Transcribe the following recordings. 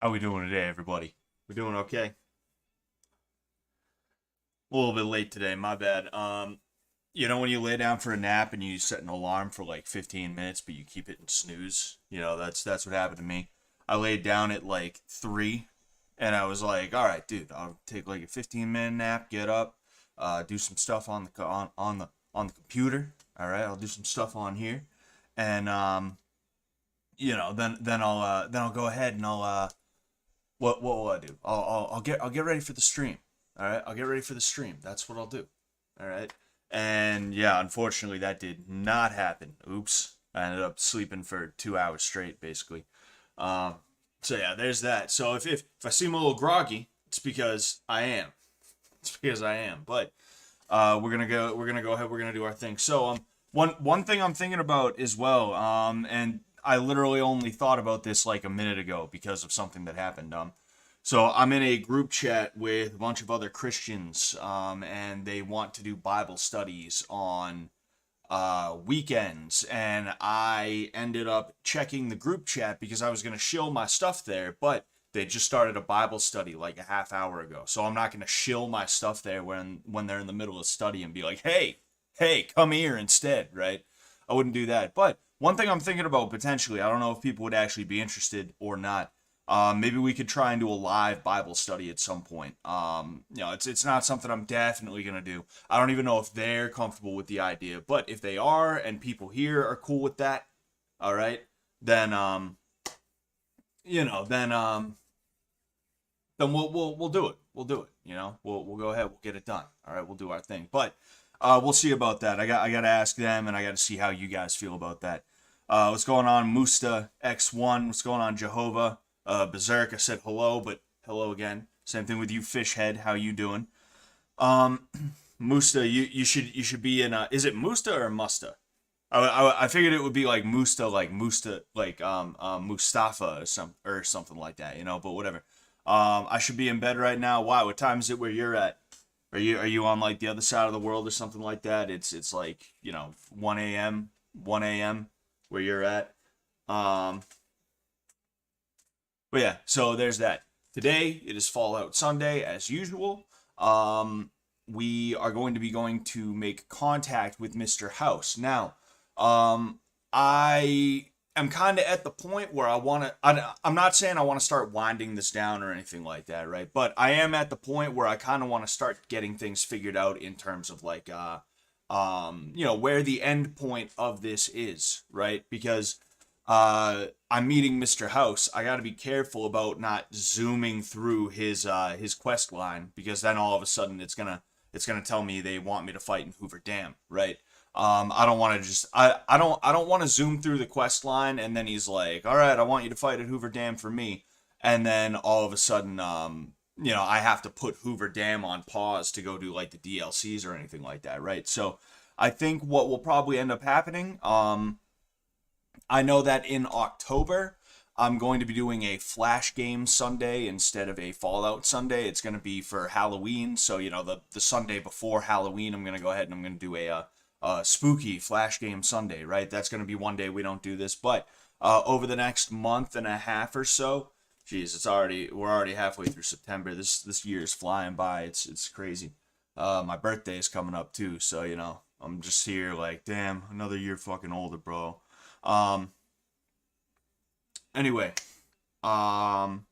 How we doing today, everybody? We doing okay? A little bit late today, my bad. When you lay down for a nap and you set an alarm for like 15 minutes, but you keep it in snooze, that's what happened to me. I laid down at like 3, and I was like, all right, dude, I'll take like a 15-minute nap, get up, do some stuff on the computer. All right, I'll do some stuff on here, and then I'll go ahead and what will I do? I'll get ready for the stream. All right, I'll get ready for the stream. That's what I'll do. All right, and yeah, unfortunately, that did not happen. Oops, I ended up sleeping for 2 hours straight, basically. Um, so yeah, there's that. So if I seem a little groggy, it's because I am. It's because I am. But we're gonna go ahead. We're gonna do our thing. So one thing I'm thinking about as well. And I literally only thought about this like a minute ago because of something that happened. So I'm in a group chat with a bunch of other Christians, and they want to do Bible studies on weekends, and I ended up checking the group chat because I was going to shill my stuff there, but they just started a Bible study like a half hour ago. So I'm not going to shill my stuff there when they're in the middle of study and be like, hey, come here instead, right? I wouldn't do that. But one thing I'm thinking about potentially, I don't know if people would actually be interested or not. Maybe we could try and do a live Bible study at some point. It's not something I'm definitely gonna do. I don't even know if they're comfortable with the idea, but if they are and people here are cool with that, all right, then you know, then we'll do it. We'll do it. We'll go ahead. We'll get it done. All right, we'll do our thing. But we'll see about that. I got to ask them, and I got to see how you guys feel about that. What's going on, Musta X1? What's going on, Jehovah? Berserk, I said hello, but hello again. Same thing with you, Fishhead. How you doing? Um, Musta, you should be in. Is it Musta or Musta? I figured it would be like Musta, like Mustafa or something like that, But whatever. I should be in bed right now. Why? What time is it where you're at? Are you on like the other side of the world or something like that? It's like 1 a.m. 1 a.m. where you're at. Um, but yeah, so there's that. Today it is Fallout Sunday as usual. We are going to be going to make contact with Mr. House now. I am kind of at the point where I want to. I'm not saying I want to start winding this down or anything like that, right? But I am at the point where I kind of want to start getting things figured out in terms of like, where the end point of this is, right? Because I'm meeting Mr. House. I got to be careful about not zooming through his quest line because then all of a sudden it's gonna tell me they want me to fight in Hoover Dam, right? I don't want to just I don't want to zoom through the quest line and then he's like, all right, I want you to fight at Hoover Dam for me, and then all of a sudden I have to put Hoover Dam on pause to go do like the DLCs or anything like that, right? So I think what will probably end up happening, I know that in October, I'm going to be doing a Flash Game Sunday instead of a Fallout Sunday. It's going to be for Halloween. So, the Sunday before Halloween, I'm going to go ahead and I'm going to do a spooky Flash Game Sunday, right? That's going to be one day we don't do this. But over the next month and a half or so, geez, we're already halfway through September. This year is flying by. It's crazy. My birthday is coming up too. So, I'm just here like, damn, another year fucking older, bro. Um, anyway, um,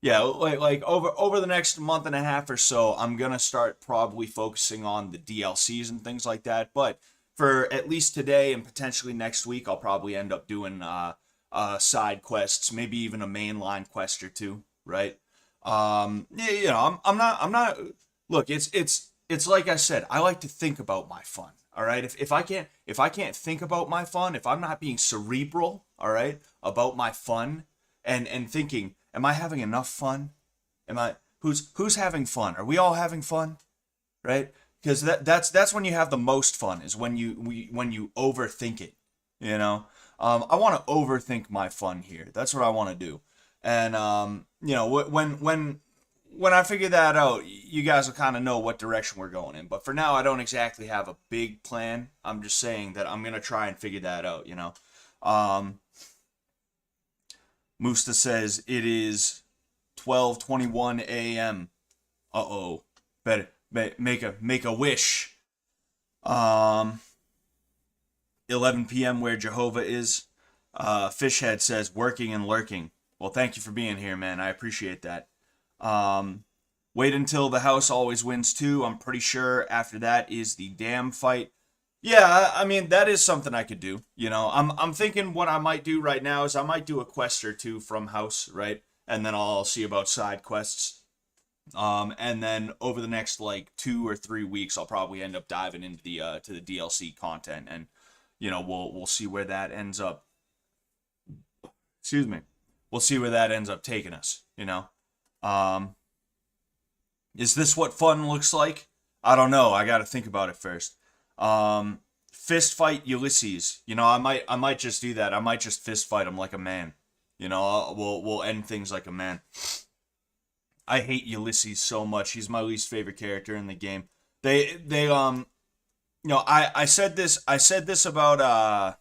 yeah, like over the next month and a half or so, I'm gonna start probably focusing on the DLCs and things like that. But for at least today and potentially next week, I'll probably end up doing side quests, maybe even a mainline quest or two, right? Yeah, I'm not. Look, it's like I said. I like to think about my fun. All right. If I can't think about my fun, if I'm not being cerebral, all right, about my fun, and thinking, am I having enough fun? Am I who's having fun? Are we all having fun? Right? Because that's when you have the most fun is when you overthink it. You know, I want to overthink my fun here. That's what I want to do. And when I figure that out, you guys will kind of know what direction we're going in. But for now, I don't exactly have a big plan. I'm just saying that I'm gonna try and figure that out. Um, Musta says it is 12:21 a.m. Uh-oh. Better make a wish. 11 p.m. where Jehovah is. Fishhead says working and lurking. Well, thank you for being here, man. I appreciate that. Wait until the house always wins too. I'm pretty sure after that is the dam fight. Yeah, I mean that is something I could do. You know, I'm thinking what I might do right now is I might do a quest or two from house, right? And then I'll see about side quests. And then over the next like 2 or 3 weeks, I'll probably end up diving into the to the DLC content, and you know we'll see where that ends up. Excuse me. We'll see where that ends up taking us. You know. Is this what fun looks like? I don't know. I got to think about it first. Fist fight Ulysses. You know, I might just do that. I might just fist fight him like a man. You know, we'll end things like a man. I hate Ulysses so much. He's my least favorite character in the game. They you know, I said this about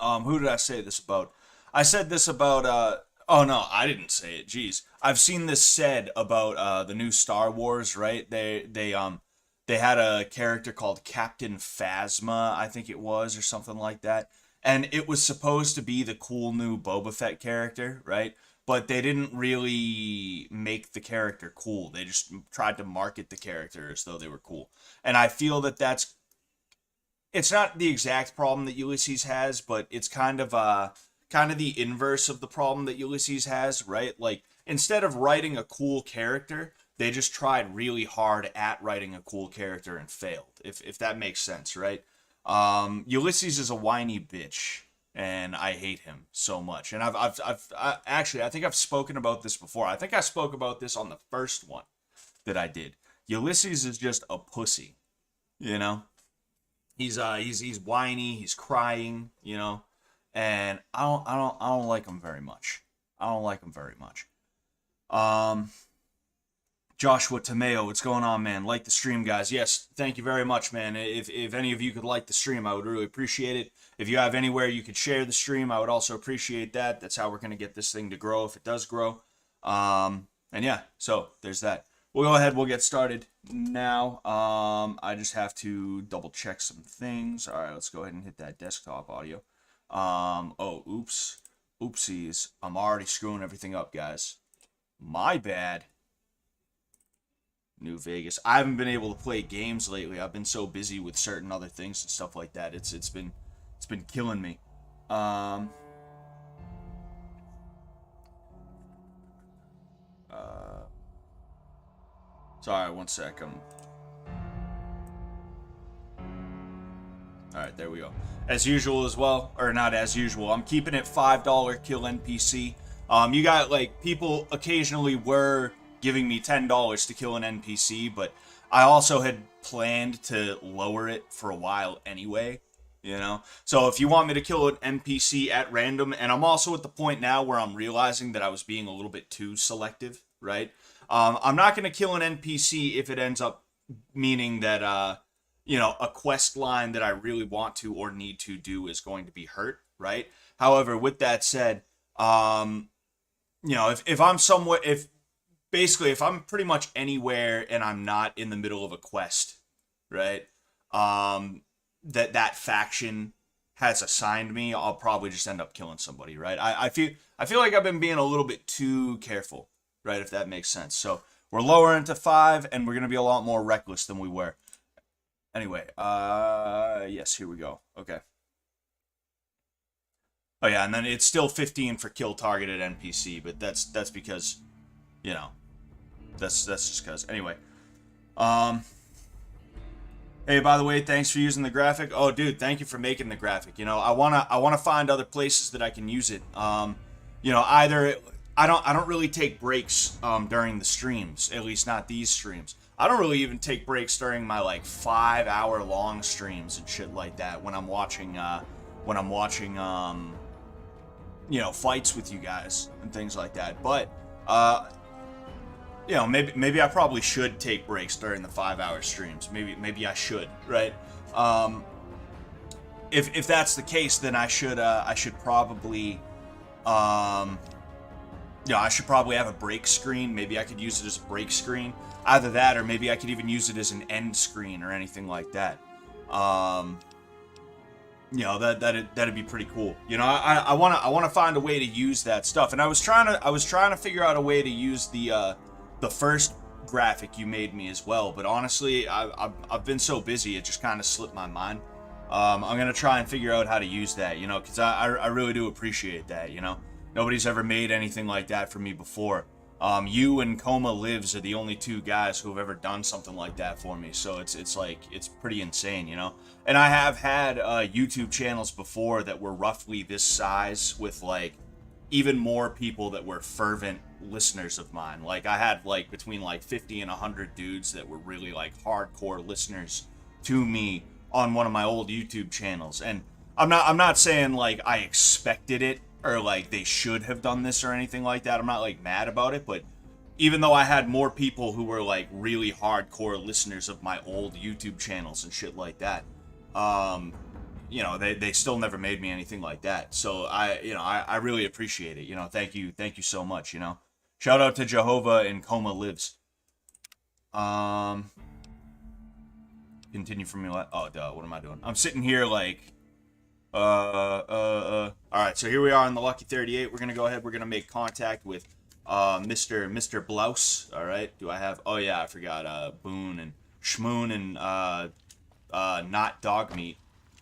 who did I say this about? I said this about oh no, I didn't say it. Jeez. I've seen this said about the new Star Wars, right? They had a character called Captain Phasma, I think it was, or something like that. And it was supposed to be the cool new Boba Fett character, right? But they didn't really make the character cool. They just tried to market the character as though they were cool. And I feel that it's not the exact problem that Ulysses has, but it's kind of the inverse of the problem that Ulysses has, right? Like, instead of writing a cool character, they just tried really hard at writing a cool character and failed, if that makes sense, right? Ulysses is a whiny bitch, and I hate him so much. And actually, I think I've spoken about this before. I think I spoke about this on the first one that I did. Ulysses is just a pussy, you know? He's whiny, he's crying, you know? And I don't like him very much. I don't like him very much. Joshua Tomeo, what's going on, man? Like the stream, guys. Yes, thank you very much, man. If any of you could like the stream, I would really appreciate it. If you have anywhere you could share the stream, I would also appreciate that. That's how we're going to get this thing to grow, if it does grow. And yeah, so there's that. We'll go ahead, we'll get started now. I just have to double check some things. All right, let's go ahead and hit that desktop audio. Oh, oops. Oopsies. I'm already screwing everything up, guys. My bad. New Vegas. I haven't been able to play games lately. I've been so busy with certain other things and stuff like that. It's been killing me. Sorry, one sec. Alright, there we go. As usual as well, or not as usual, I'm keeping it $5 kill NPC. You got, like, people occasionally were giving me $10 to kill an NPC, but I also had planned to lower it for a while anyway, you know? So if you want me to kill an NPC at random, and I'm also at the point now where I'm realizing that I was being a little bit too selective, right? I'm not going to kill an NPC if it ends up meaning that, you know, a quest line that I really want to or need to do is going to be hurt, right? However, with that said, you know, if I'm somewhat, basically, if I'm pretty much anywhere and I'm not in the middle of a quest, right, that faction has assigned me, I'll probably just end up killing somebody, right? I feel like I've been being a little bit too careful, right, if that makes sense. So we're lowering to 5, and we're going to be a lot more reckless than we were. Anyway, yes, here we go. Okay. Oh yeah, and then it's still 15 for kill targeted NPC, but that's because, you know, that's just because. Anyway, hey, by the way, thanks for using the graphic. Oh, dude, thank you for making the graphic. You know, I wanna find other places that I can use it. You know, either I don't really take breaks during the streams, at least not these streams. I don't really even take breaks during my like 5-hour long streams and shit like that when I'm watching you know, fights with you guys and things like that. But you know, maybe I probably should take breaks during the 5-hour streams. Maybe I should, right? If that's the case, then I should probably Yeah, I should probably have a break screen. Maybe I could use it as a break screen. Either that, or maybe I could even use it as an end screen or anything like that. You know, that'd be pretty cool. You know, I wanna find a way to use that stuff. And I was trying to figure out a way to use the first graphic you made me as well. But honestly, I've been so busy, it just kind of slipped my mind. I'm gonna try and figure out how to use that. You know, because I really do appreciate that. You know, nobody's ever made anything like that for me before. You and Coma Lives are the only two guys who have ever done something like that for me. So it's like, it's pretty insane, you know? And I have had YouTube channels before that were roughly this size with like even more people that were fervent listeners of mine. Like I had like between like 50 and 100 dudes that were really like hardcore listeners to me on one of my old YouTube channels. And I'm not saying like I expected it or like they should have done this or anything like that. I'm not like mad about it, but even though I had more people who were like really hardcore listeners of my old YouTube channels and shit like that, you know, they still never made me anything like that. So I really appreciate it. You know, thank you so much. You know, shout out to Jehovah and Coma Lives. Continue from me. Oh, duh. What am I doing? I'm sitting here like. All right, so here we are on the Lucky 38. We're gonna go ahead. We're gonna make contact with Mr. Blouse. All right. Do I have? Oh yeah, I forgot. Boone and Schmoon and not dog meat.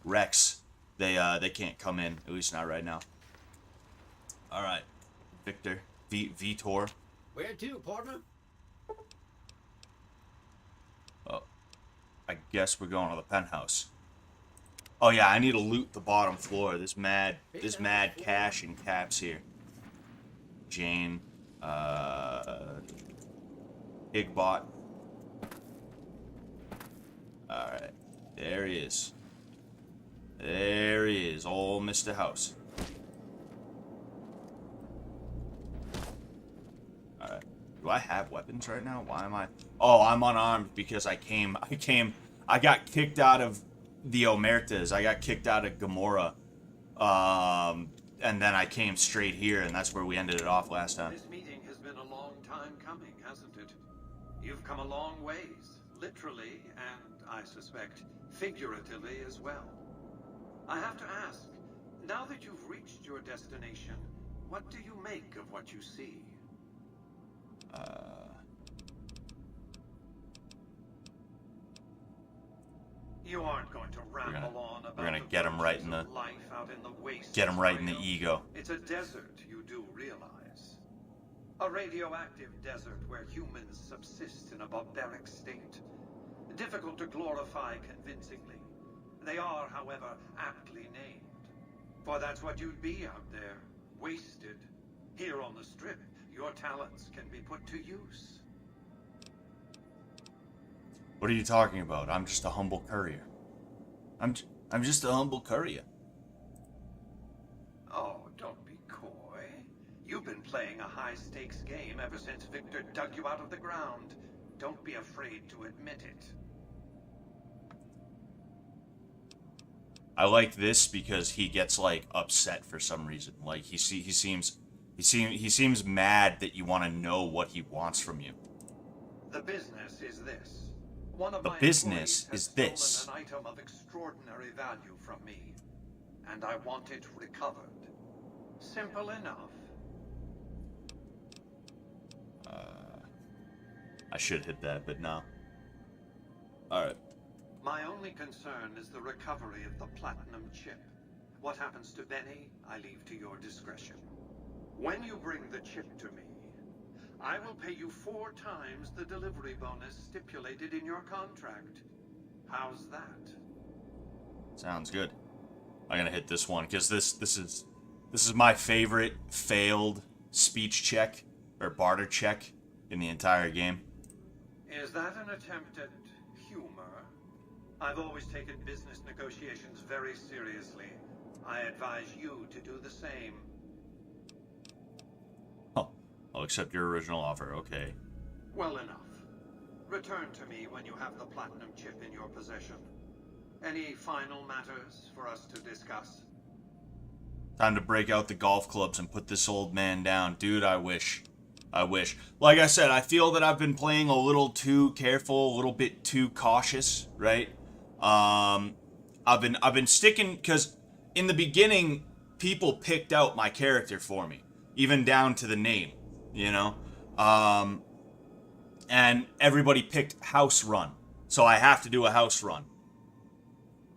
Rex. They can't come in, at least not right now. All right, Victor. Vitor. Where to, partner? Oh, I guess we're going to the penthouse. Oh yeah, I need to loot the bottom floor. There's mad cash and caps here. Jane, Higbot. Alright, there he is. There he is, old Mr. House. Alright, do I have weapons right now? Why am I? Oh, I'm unarmed because I got kicked out of the Omertas. I got kicked out of Gamora, and then I came straight here, and that's where we ended it off last time. This meeting has been a long time coming, hasn't it? You've come a long ways, literally, and I suspect figuratively as well. I have to ask, now that you've reached your destination, what do you make of what you see? You aren't going to ramble on about we're gonna get him right in the life out in the waste. Get him right in the ego. It's a desert, you do realize. A radioactive desert where humans subsist in a barbaric state. Difficult to glorify convincingly. They are, however, aptly named. For that's what you'd be out there, wasted. Here on the Strip, your talents can be put to use. What are you talking about? I'm just a humble courier. I'm just a humble courier. Oh, don't be coy. You've been playing a high-stakes game ever since Victor dug you out of the ground. Don't be afraid to admit it. I like this because he gets like upset for some reason. Like he seems mad that you want to know what he wants from you. The business is this. One of The my business employees is has this. stolen an item of extraordinary value from me, and I want it recovered. Simple enough. I should hit that, but no. Alright. My only concern is the recovery of the platinum chip. What happens to Benny, I leave to your discretion. When you bring the chip to me, I will pay you 4 times the delivery bonus stipulated in your contract. How's that? Sounds good. I'm gonna hit this one because this is my favorite failed speech check or barter check in the entire game. Is that an attempt at humor? I've always taken business negotiations very seriously. I advise you to do the same. Oh, I'll accept your original offer, okay. Well enough. Return to me when you have the platinum chip in your possession. Any final matters for us to discuss? Time to break out the golf clubs and put this old man down. Dude, I wish. I wish. Like I said, I feel that I've been playing a little too careful, a little bit too cautious, right? I've been sticking, because in the beginning, people picked out my character for me, even down to the name, you know? And everybody picked house run. So I have to do a house run.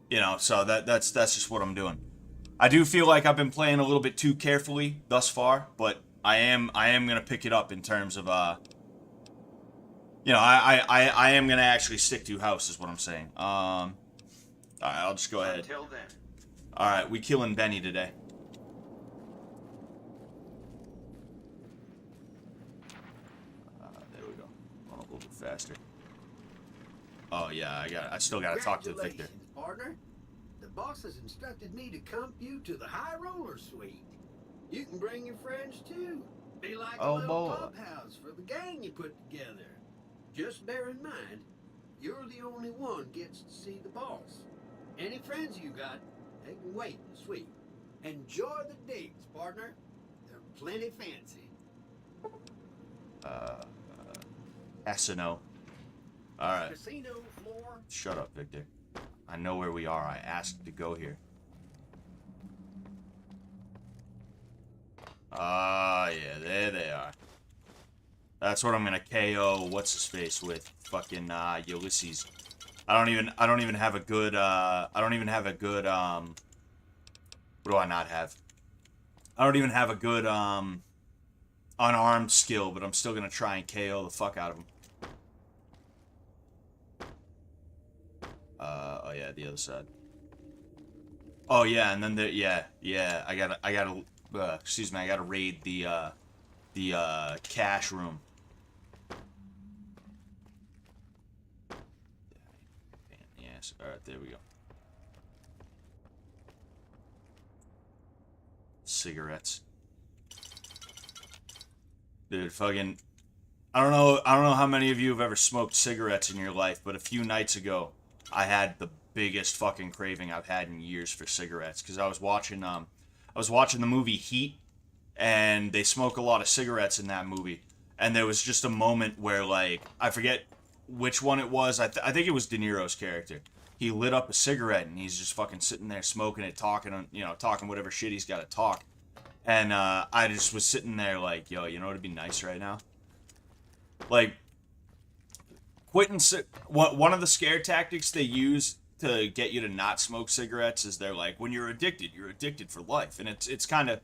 You know, so that's just what I'm doing. I do feel like I've been playing a little bit too carefully thus far, but I am gonna pick it up in terms of you know, I am gonna actually stick to house is what I'm saying. Alright, I'll just go ahead. Until then. Alright, we killing Benny today. There we go. Going a little bit faster. Oh yeah, I still gotta talk to Victor. Congratulations, partner. The boss has instructed me to comp you to the high roller suite. You can bring your friends too. Be like a little pub house for the gang you put together. Just bear in mind, you're the only one gets to see the boss. Any friends you got, they can wait in the suite. Enjoy the digs, partner. They're plenty fancy. Casino. Alright. Casino floor. Shut up, Victor. I know where we are. I asked to go here. Ah, yeah, there they are. That's what I'm gonna KO what's his face with. Fucking Ulysses. I don't even have a good what do I not have? I don't even have a good unarmed skill, but I'm still gonna try and KO the fuck out of him. Oh yeah, the other side. Oh yeah, and then yeah, I gotta excuse me, I gotta raid the cash room. Yes, alright, there we go. Cigarettes. Dude, fucking I don't know how many of you have ever smoked cigarettes in your life, but a few nights ago I had the biggest fucking craving I've had in years for cigarettes, because I was watching the movie Heat, and they smoke a lot of cigarettes in that movie, and there was just a moment where, like, I forget which one it was. I think it was De Niro's character. He lit up a cigarette and he's just fucking sitting there smoking it, talking whatever shit he's got to talk, and I just was sitting there like, yo, you know what'd be nice right now? Like, one of the scare tactics they use to get you to not smoke cigarettes is they're like, when you're addicted for life. And it's kind of,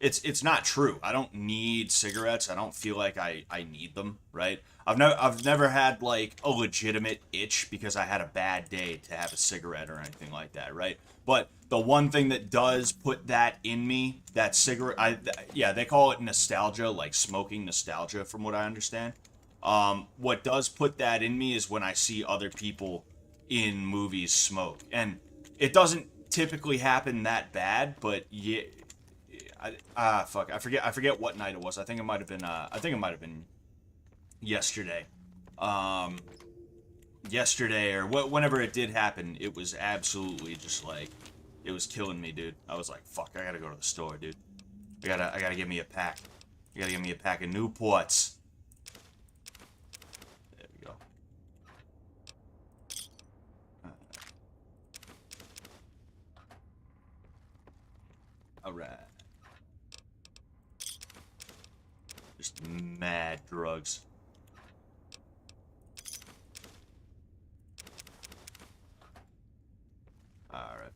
it's not true. I don't need cigarettes. I don't feel like I need them, right? I've never had like a legitimate itch because I had a bad day to have a cigarette or anything like that, right? But the one thing that does put that in me, that cigarette, yeah, they call it nostalgia, like smoking nostalgia from what I understand. What does put that in me is when I see other people in movies smoke, and it doesn't typically happen that bad, but yeah, fuck, I forget what night it was. I think it might have been yesterday. Yesterday or whenever it did happen, it was absolutely just like, it was killing me, dude. I was like, fuck, I gotta go to the store, dude. I gotta get me a pack. I gotta get me a pack of Newports. Alright. Just mad drugs. Alright.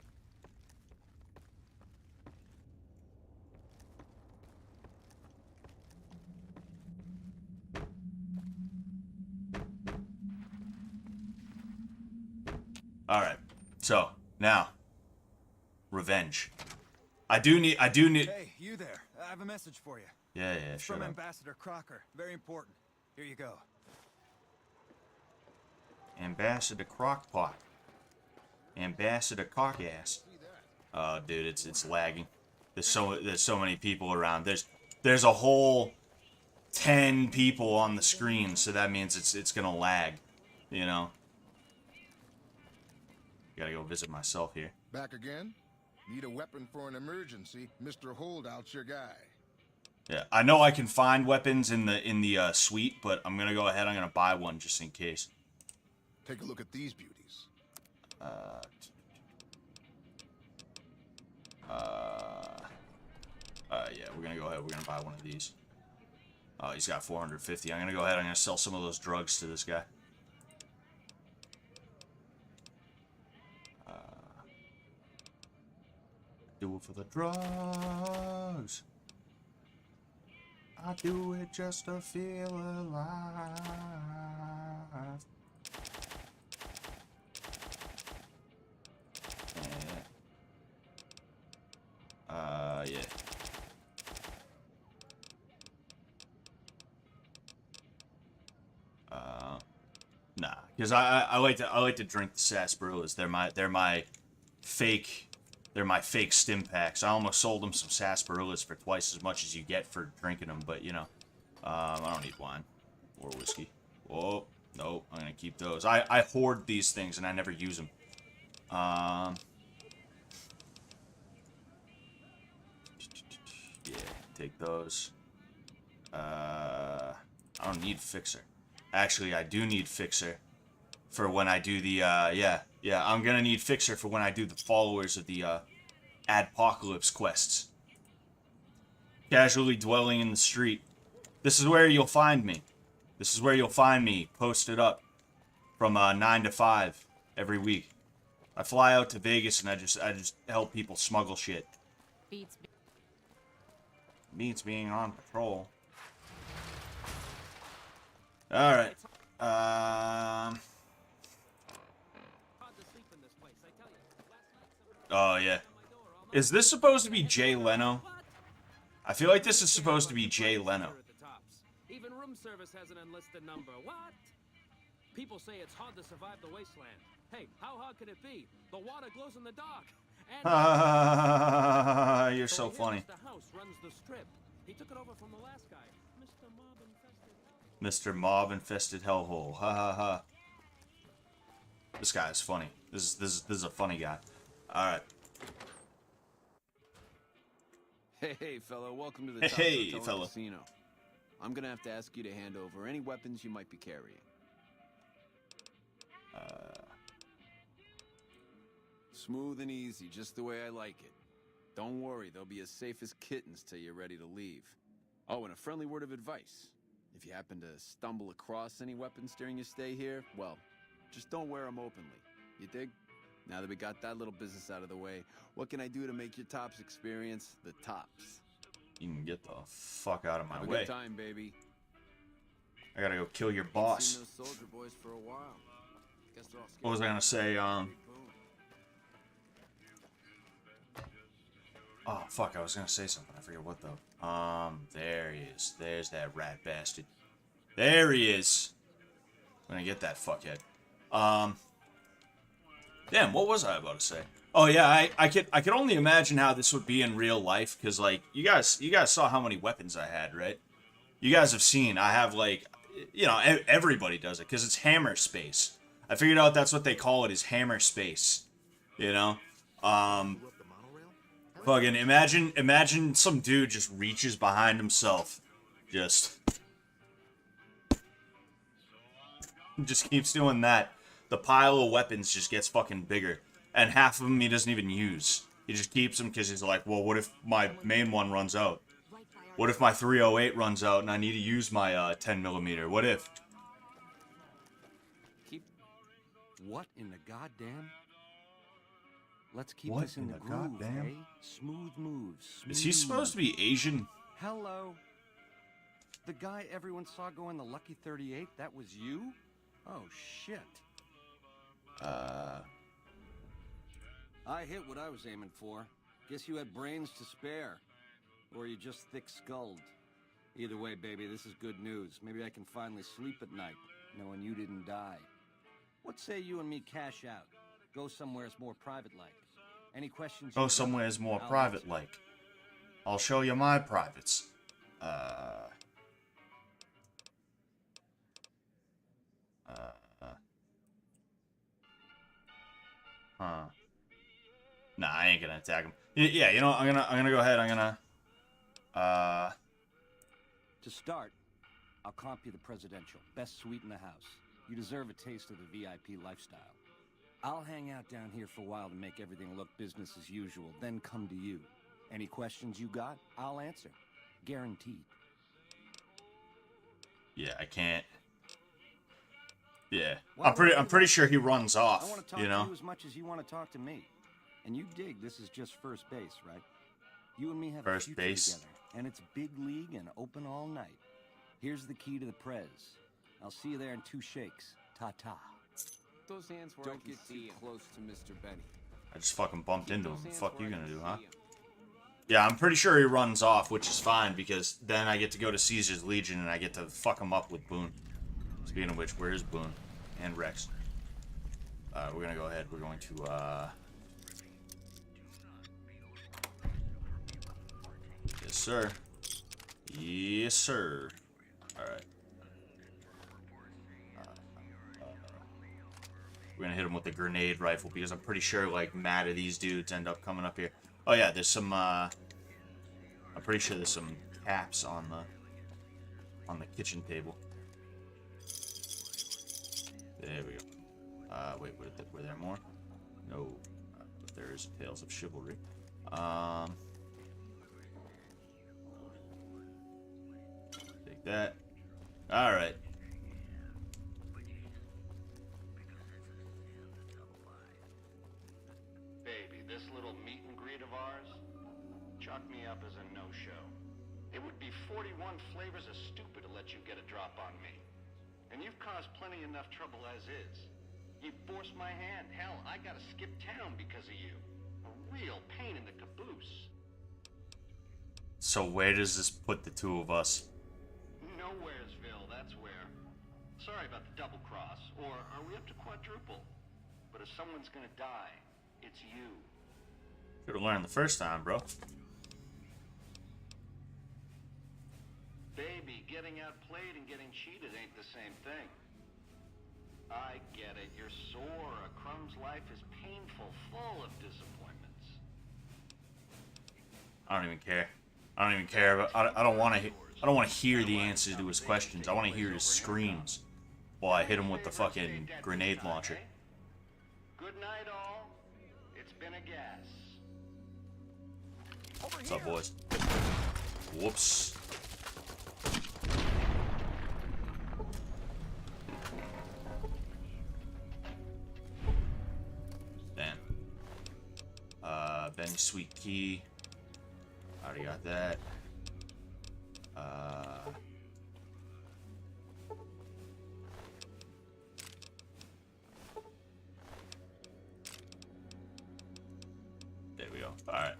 Alright. So, now. Revenge. I do need. Hey, you there. I have a message for you. Yeah, It's sure. from Ambassador Crocker. Very important. Here you go. Ambassador Crockpot. Ambassador Cockass. Oh, dude, it's lagging. There's so many people around. There's a whole 10 people on the screen, so that means it's gonna lag. You know. Gotta go visit myself here. Back again? Need a weapon for an emergency? Mr. Holdout's your guy. Yeah, I know I can find weapons in the suite, but I'm gonna go ahead. I'm gonna buy one just in case. Take a look at these beauties. Yeah, we're gonna go ahead. We're gonna buy one of these. Oh, he's got 450. I'm gonna go ahead. I'm gonna sell some of those drugs to this guy. Do it for the drugs. I do it just to feel alive. Yeah. Nah, because I like to drink the sarsaparillas. They're my fake stim packs. I almost sold them some sarsaparillas for twice as much as you get for drinking them, but you know, I don't need wine or whiskey. Whoa, nope, I'm gonna keep those. I hoard these things and I never use them. Yeah, take those. I don't need Fixer. Actually, I do need Fixer for when I do the, yeah, I'm gonna need Fixer for when I do the followers of the, Adpocalypse quests. Casually dwelling in the street. This is where you'll find me. This is where you'll find me posted up from, 9 to 5 every week. I fly out to Vegas and I just help people smuggle shit. Beats being on patrol. Alright. Oh, yeah. Is this supposed to be Jay Leno? I feel like this is supposed to be Jay Leno. Even room service has an enlisted number. What? People say it's hard to survive the wasteland. Hey, how hard could it be? The water glows in the dark. And you're so funny. Mr. House runs the strip. He took it over from the last guy, Mr. Mob Infested. Mr. Mob Infested Hellhole. Ha ha ha. This guy is funny. This is a funny guy. All right. Hey, fellow, welcome to the Top Hotel and Casino. I'm gonna have to ask you to hand over any weapons you might be carrying. Smooth and easy, just the way I like it. Don't worry, they'll be as safe as kittens till you're ready to leave. Oh, and a friendly word of advice. If you happen to stumble across any weapons during your stay here, well, just don't wear them openly. You dig? Now that we got that little business out of the way, what can I do to make your tops experience the tops? You can get the fuck out of my Have a way. good time, baby. I gotta go kill your Ain't boss. seen those soldier boys for a while. Guess they're all What was I gonna say? Oh, fuck, I was gonna say something. I forget what, though. There he is. There's that rat bastard. There he is. I'm gonna get that fuckhead. Damn, what was I about to say? Oh, yeah, I could only imagine how this would be in real life, because, like, you guys saw how many weapons I had, right? You guys have seen, I have, like, you know, everybody does it, because it's hammer space. I figured out that's what they call it, is hammer space. You know? Fucking imagine some dude just reaches behind himself. Just keeps doing that. The pile of weapons just gets fucking bigger. And half of them he doesn't even use. He just keeps them because he's like, well, what if my main one runs out? What if my 308 runs out and I need to use my 10mm? What if? What in the goddamn? Let's keep What this in the groove, goddamn? eh? Smooth moves. Is he supposed to be Asian? Hello. The guy everyone saw go in the Lucky 38, that was you? Oh, shit. I hit what I was aiming for. Guess you had brains to spare. Or you just thick-skulled. Either way, baby, this is good news. Maybe I can finally sleep at night, knowing you didn't die. What say you and me cash out? Go somewheres more private-like. Any questions? Go somewheres more private-like. I'll show you my privates. Huh. Nah, I ain't gonna attack him. Yeah, you know, I'm gonna go ahead. I'm gonna. To start, I'll comp you the presidential. Best suite in the house. You deserve a taste of the VIP lifestyle. I'll hang out down here for a while to make everything look business as usual, then come to you. Any questions you got, I'll answer. Guaranteed. Yeah, I can't. Yeah, While I'm pretty sure he runs I off. want to talk You to know. you as much as you want to talk to me. And you dig this is just first base, right? You and me have First a future base. together, and it's big league and open all night. Here's the key to the Prez. I'll see you there in 2 shakes. Ta-ta. Those hands where Don't I can get see too 'em. close to Mr. Benny. I just fucking bumped Keep into those him. The hands fuck where you I gonna can do, huh? see 'em. Yeah, I'm pretty sure he runs off, which is fine because then I get to go to Caesar's Legion and I get to fuck him up with Boone. Speaking of which, where's Boone and Rex? We're gonna go ahead. We're going to yes, sir. Yes, sir. All right. We're gonna hit him with the grenade rifle because I'm pretty sure like mad of these dudes end up coming up here. Oh yeah, there's some. I'm pretty sure there's some caps on the kitchen table. There we go. Wait, were there more? No, but there is Tales of Chivalry. Take that. All right. Baby, this little meet and greet of ours, chalk me up as a no-show. It would be 41 flavors of stupid to let you get a drop on me. And you've caused plenty enough trouble as is. You forced my hand. Hell, I gotta skip town because of you. A real pain in the caboose. So where does this put the two of us? Nowheresville, that's where. Sorry about the double cross. Or are we up to quadruple? But if someone's gonna die, it's you. Should have learned the first time, bro. Baby, getting outplayed and getting cheated ain't the same thing. I get it. You're sore. A Crumb's life is painful, full of disappointments. I don't even care. I don't even care. But I don't want to. I don't want to hear the answers to his questions. I want to hear his screams while I hit him with the fucking grenade launcher. Good night, all. It's been a gas. What's up, boys? Whoops. Damn. Benny Sweet Key. Already got that. There we go. Alright.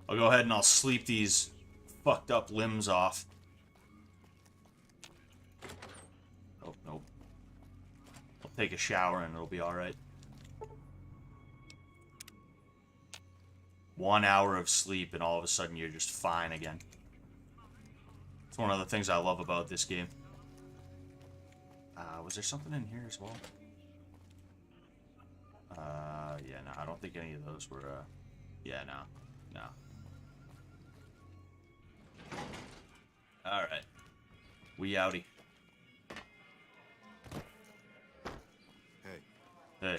I'll go ahead and I'll sleep these fucked up limbs off. Oh, nope. I'll take a shower and it'll be alright. 1 hour of sleep and all of a sudden you're just fine again. It's one of the things I love about this game. Was there something in here as well? Yeah, no, I don't think any of those were, yeah, no. Alright. We outie. Hey. Hey.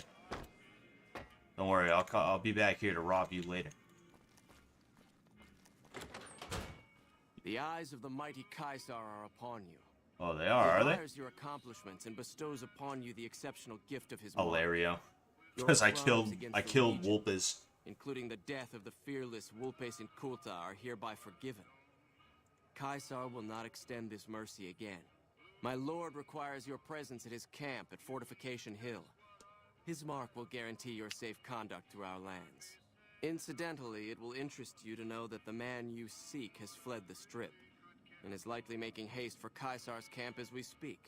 Don't worry, I'll be back here to rob you later. The eyes of the mighty Caesar are upon you. Oh, they are He they? admires your accomplishments and bestows upon you the exceptional gift of his mark. Hilario. Your Because I crimes against the killed Legion, Wolpes. including the death of the fearless Vulpes Inculta, are hereby forgiven. Caesar will not extend this mercy again. My lord requires your presence at his camp at Fortification Hill. His mark will guarantee your safe conduct through our lands. Incidentally, it will interest you to know that the man you seek has fled the Strip, and is likely making haste for Caesar's camp as we speak.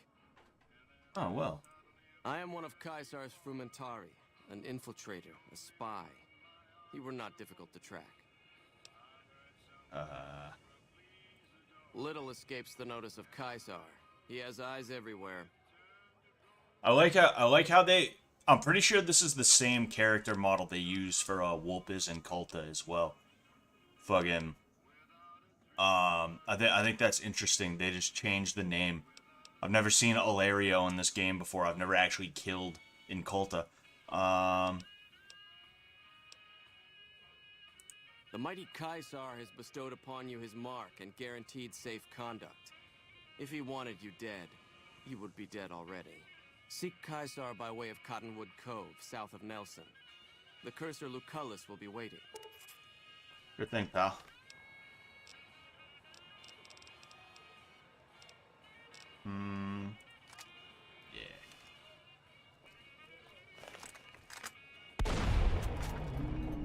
Oh, well. I am one of Caesar's Frumentari, an infiltrator, a spy. He were not difficult to track. Little escapes the notice of Caesar. He has eyes everywhere. I like how I'm pretty sure this is the same character model they use for Wolpis and Kulta as well. Fucking. I think that's interesting. They just changed the name. I've never seen Ilario in this game before. I've never actually killed in Kulta. The mighty Caesar has bestowed upon you his mark and guaranteed safe conduct. If he wanted you dead, you would be dead already. Seek Caesar by way of Cottonwood Cove, south of Nelson. The cursor Lucullus will be waiting. Good thing, pal. Yeah.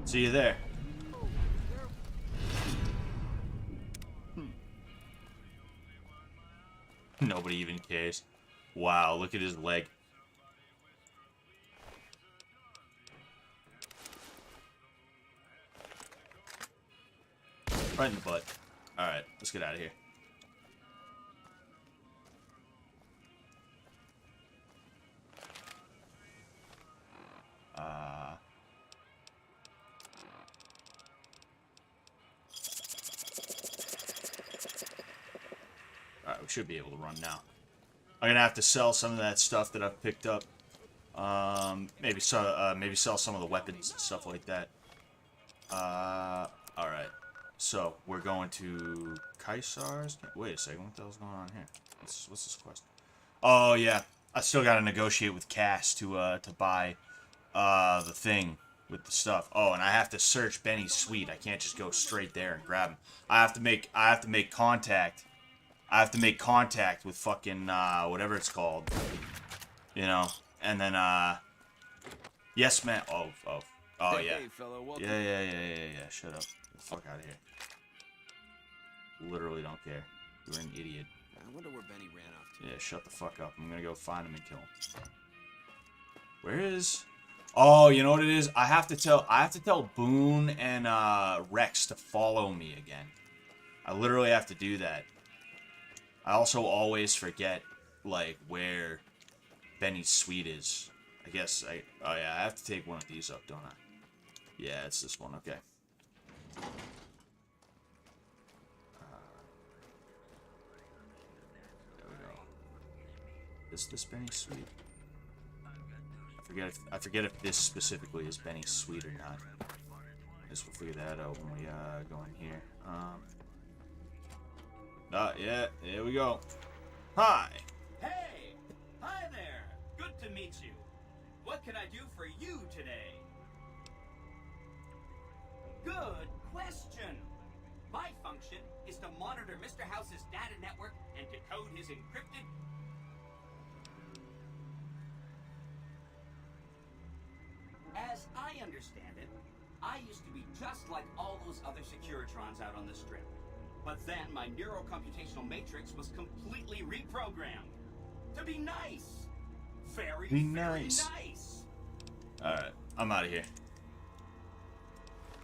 See you there. Nobody even cares. Wow, look at his leg. Right in the butt. Alright, let's get out of here. Alright, we should be able to run now. I'm gonna have to sell some of that stuff that I've picked up. Maybe sell some of the weapons and stuff like that. Alright. So, we're going to Caesar's. Wait a second, what the hell's going on here? What's this quest? Oh, yeah. I still gotta negotiate with Cass to buy, the thing with the stuff. Oh, and I have to search Benny's suite. I can't just go straight there and grab him. I have to make contact. I have to make contact with fucking, whatever it's called. You know? And then, yes, man. Oh, yeah. Hey, fellow, welcome. Yeah. Shut up. Get the fuck out of here. Literally don't care. You're an idiot. I wonder where Benny ran off to. Yeah, shut the fuck up. I'm gonna go find him and kill him. Where is... Oh, you know what it is? I have to tell Boone and, Rex to follow me again. I literally have to do that. I also always forget, like, where Benny's suite is. I guess oh yeah, I have to take one of these up, don't I? Yeah, it's this one, okay. There we go. Is this Benny's suite? I forget if this specifically is Benny's suite or not. I guess we'll figure that out when we go in here. Yeah, here we go. Hi. Hey! Hi there! Good to meet you. What can I do for you today? Good question. My function is to monitor Mr. House's data network and decode his encrypted... As I understand it, I used to be just like all those other Securitrons out on the strip. But then my neurocomputational matrix was completely reprogrammed. To be nice! Very nice! Alright, I'm out of here.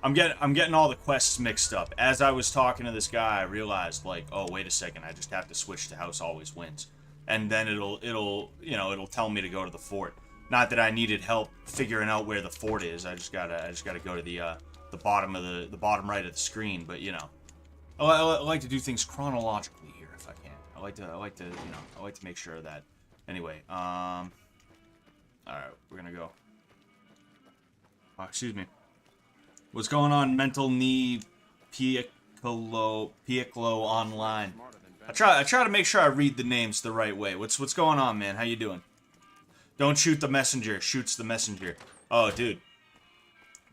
I'm getting all the quests mixed up. As I was talking to this guy, I realized, like, oh, wait a second, I just have to switch to House Always Wins. And then it'll tell me to go to the fort. Not that I needed help figuring out where the fort is. I just gotta go to the bottom of the bottom right of the screen. But you know, I like to do things chronologically here if I can. I like to make sure of that. Anyway, all right, we're gonna go. Oh, excuse me. What's going on, Mental Knee Piccolo Online? I try to make sure I read the names the right way. What's going on, man? How you doing? Don't shoot the messenger. Shoots the messenger. Oh, dude.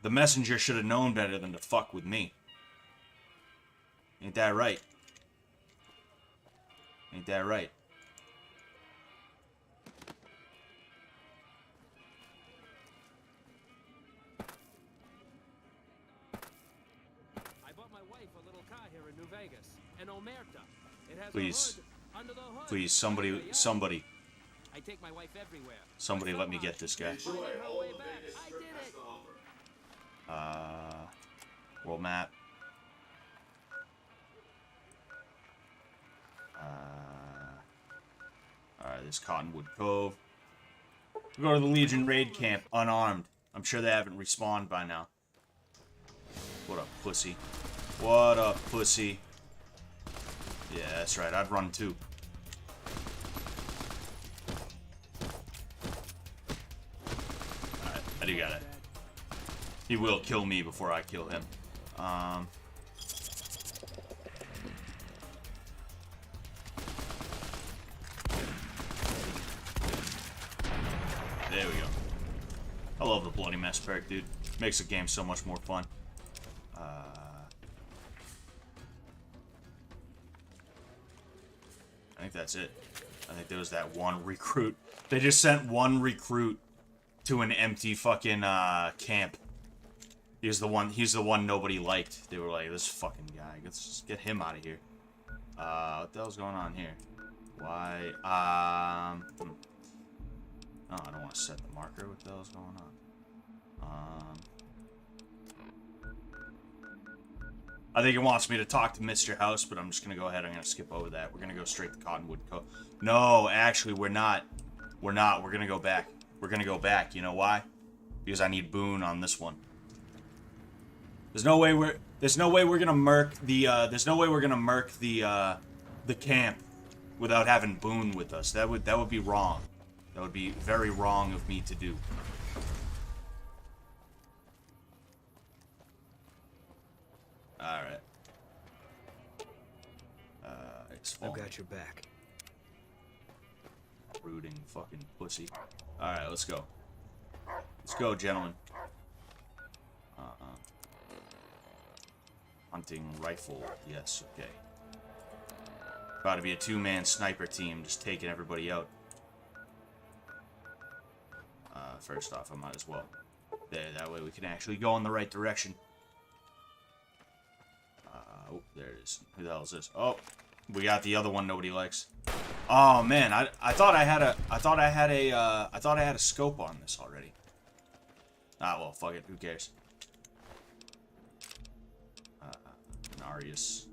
The messenger should have known better than to fuck with me. Ain't that right? Ain't that right? I bought my wife a little car here in New Vegas, an Omerta. It has Please. a hood under the hood. Please, somebody. I take my wife everywhere. Somebody let me get this guy. I did it. World map. Alright, this Cottonwood Cove. We go to the Legion raid camp unarmed. I'm sure they haven't respawned by now. What up, pussy? What up, pussy? Yeah, that's right. I'd run too. Alright, I do got it. He will kill me before I kill him. There we go. I love the Bloody Mess perk, dude. Makes the game so much more fun. I think that's it. I think there was that one recruit. They just sent one recruit to an empty fucking camp. He's the one nobody liked. They were like, this fucking guy. Let's just get him out of here. What the hell's going on here? Why? Oh, I don't want to set the marker. What the hell's going on? I think it wants me to talk to Mr. House, but I'm just going to go ahead. I'm going to skip over that. We're going to go straight to Cottonwood Cove. No, actually, we're not. We're not. We're going to go back. We're going to go back. You know why? Because I need Boone on this one. There's no way we're going to murk the the camp without having Boone with us. That would be wrong. That would be very wrong of me to do. Alright. I've got your back. Brooding fucking pussy. Alright, let's go. Let's go, gentlemen. Hunting rifle. Yes, okay. About to be a two-man sniper team just taking everybody out. First off, I might as well. There, that way we can actually go in the right direction. Oh, there it is. Who the hell is this? Oh, we got the other one nobody likes. Oh man, I thought I had a scope on this already. Ah, well, fuck it. Who cares? Narius.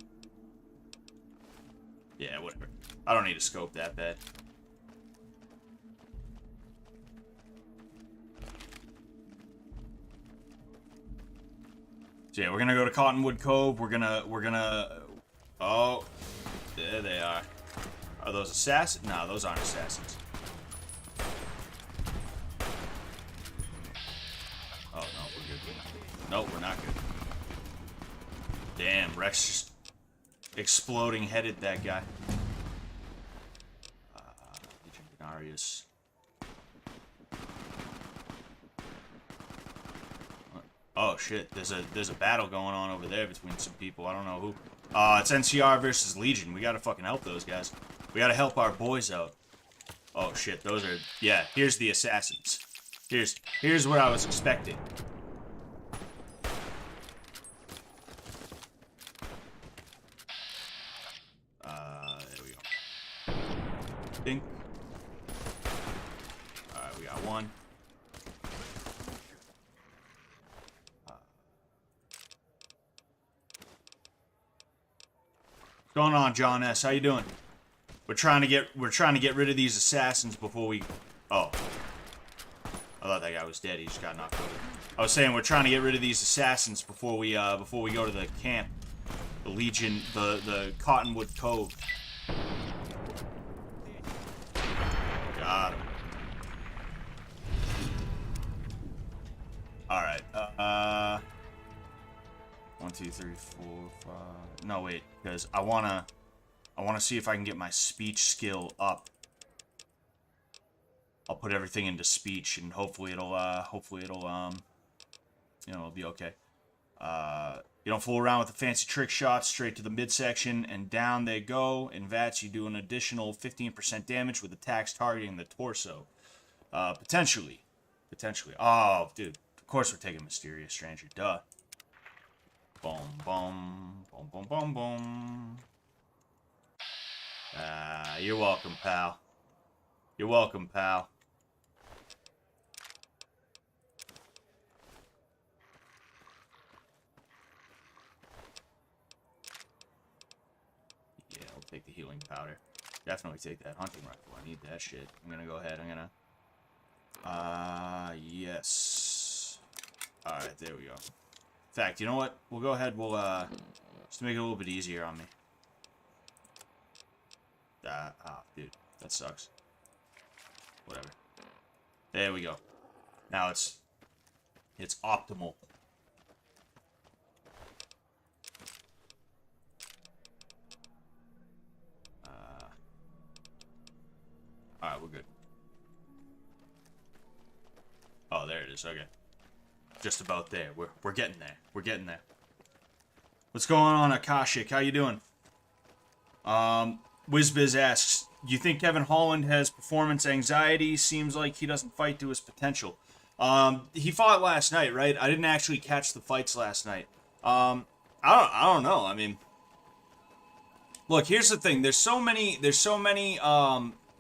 Yeah, whatever. I don't need a scope that bad. So yeah, we're gonna go to Cottonwood Cove. We're gonna. Oh, there they are. Are those assassins? No, those aren't assassins. Oh no, we're good. No, we're not good. Damn, Rex just exploding headed that guy. Legendarius. Oh shit, there's a battle going on over there between some people. I don't know who. It's NCR versus Legion. We gotta fucking help those guys. We gotta help our boys out. Oh shit, those are, yeah, here's the assassins. Here's what I was expecting. There we go. Dink. Alright, we got one. What's going on, John S? How you doing? We're trying to get rid of these assassins before we. Oh, I thought that guy was dead. He just got knocked over. I was saying we're trying to get rid of these assassins before we go to the camp, the Legion, the Cottonwood Cove. Got him. All right. 1, 2, 3, 4, 5. No, wait, because I wanna see if I can get my speech skill up. I'll put everything into speech, and hopefully it'll you know, it'll be okay. You don't fool around with the fancy trick shots. Straight to the midsection, and down they go. In VATS, you do an additional 15% damage with attacks targeting the torso. Potentially. Oh, dude. Of course we're taking Mysterious Stranger. Duh. Boom, boom, boom, boom, boom, boom. You're welcome, pal. You're welcome, pal. Yeah, I'll take the healing powder. Definitely take that hunting rifle. I need that shit. I'm gonna go ahead. I'm gonna Yes. Alright, there we go. In fact, you know what? We'll go ahead, we'll, just to make it a little bit easier on me. Dude, that sucks. Whatever. There we go. Now it's optimal. Alright, we're good. Oh, there it is. Okay. Just about there. We're getting there. We're getting there. What's going on, Akashik? How you doing? WizBiz asks, you think Kevin Holland has performance anxiety? Seems like he doesn't fight to his potential. He fought last night, right? I didn't actually catch the fights last night. I don't know. I mean, look, here's the thing. There's so many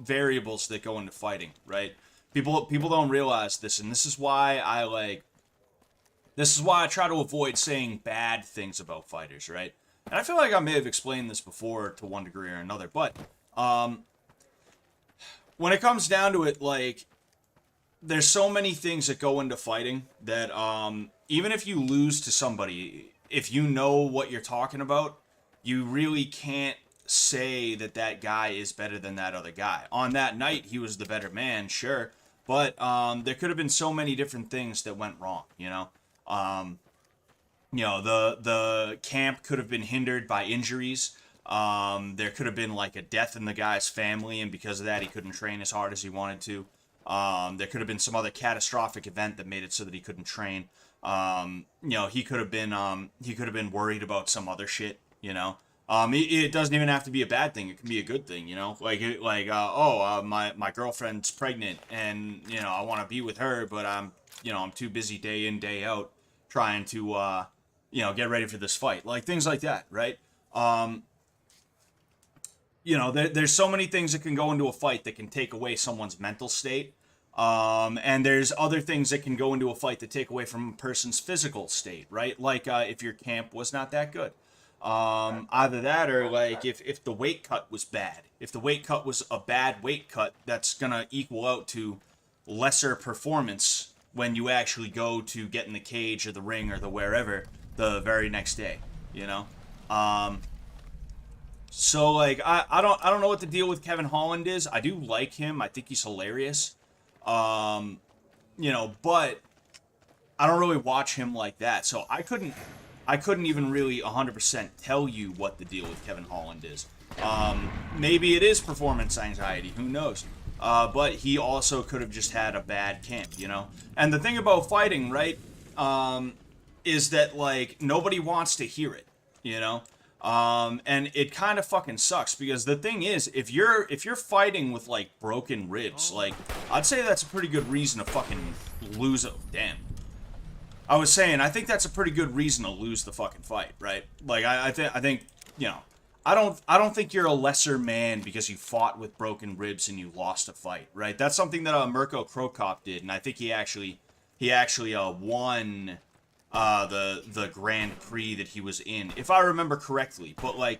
variables that go into fighting, right? People don't realize this, and this is why I try to avoid saying bad things about fighters, right? And I feel like I may have explained this before to one degree or another, but when it comes down to it, like, there's so many things that go into fighting that even if you lose to somebody, if you know what you're talking about, you really can't say that that guy is better than that other guy. On that night, he was the better man, sure, but there could have been so many different things that went wrong, you know? The camp could have been hindered by injuries. There could have been like a death in the guy's family, and because of that, he couldn't train as hard as he wanted to. There could have been some other catastrophic event that made it so that he couldn't train. He could have been worried about some other shit, you know. It doesn't even have to be a bad thing. It can be a good thing, you know. My girlfriend's pregnant, and I want to be with her, but I'm too busy day in, day out trying to get ready for this fight. Like things like that, right? There's so many things that can go into a fight that can take away someone's mental state. And there's other things that can go into a fight that take away from a person's physical state, right? Like if your camp was not that good. Either that or like if the weight cut was bad. If the weight cut was a bad weight cut, that's gonna equal out to lesser performance when you actually go to get in the cage or the ring or the wherever the very next day, you know? So like I don't know what the deal with Kevin Holland is. I do like him. I think he's hilarious. But I don't really watch him like that. So I couldn't even really 100% tell you what the deal with Kevin Holland is. Maybe it is performance anxiety, who knows? But he also could have just had a bad camp, you know? And the thing about fighting, right, is that, like, nobody wants to hear it, you know? And it kind of fucking sucks, because the thing is, if you're fighting with, like, broken ribs, like, I'd say that's a pretty good reason to fucking lose it. Damn. I was saying, I think that's a pretty good reason to lose the fucking fight, right? Like, I think, I don't think you're a lesser man because you fought with broken ribs and you lost a fight, right? That's something that Mirko Krokop did, and I think he actually won the Grand Prix that he was in, if I remember correctly. But like,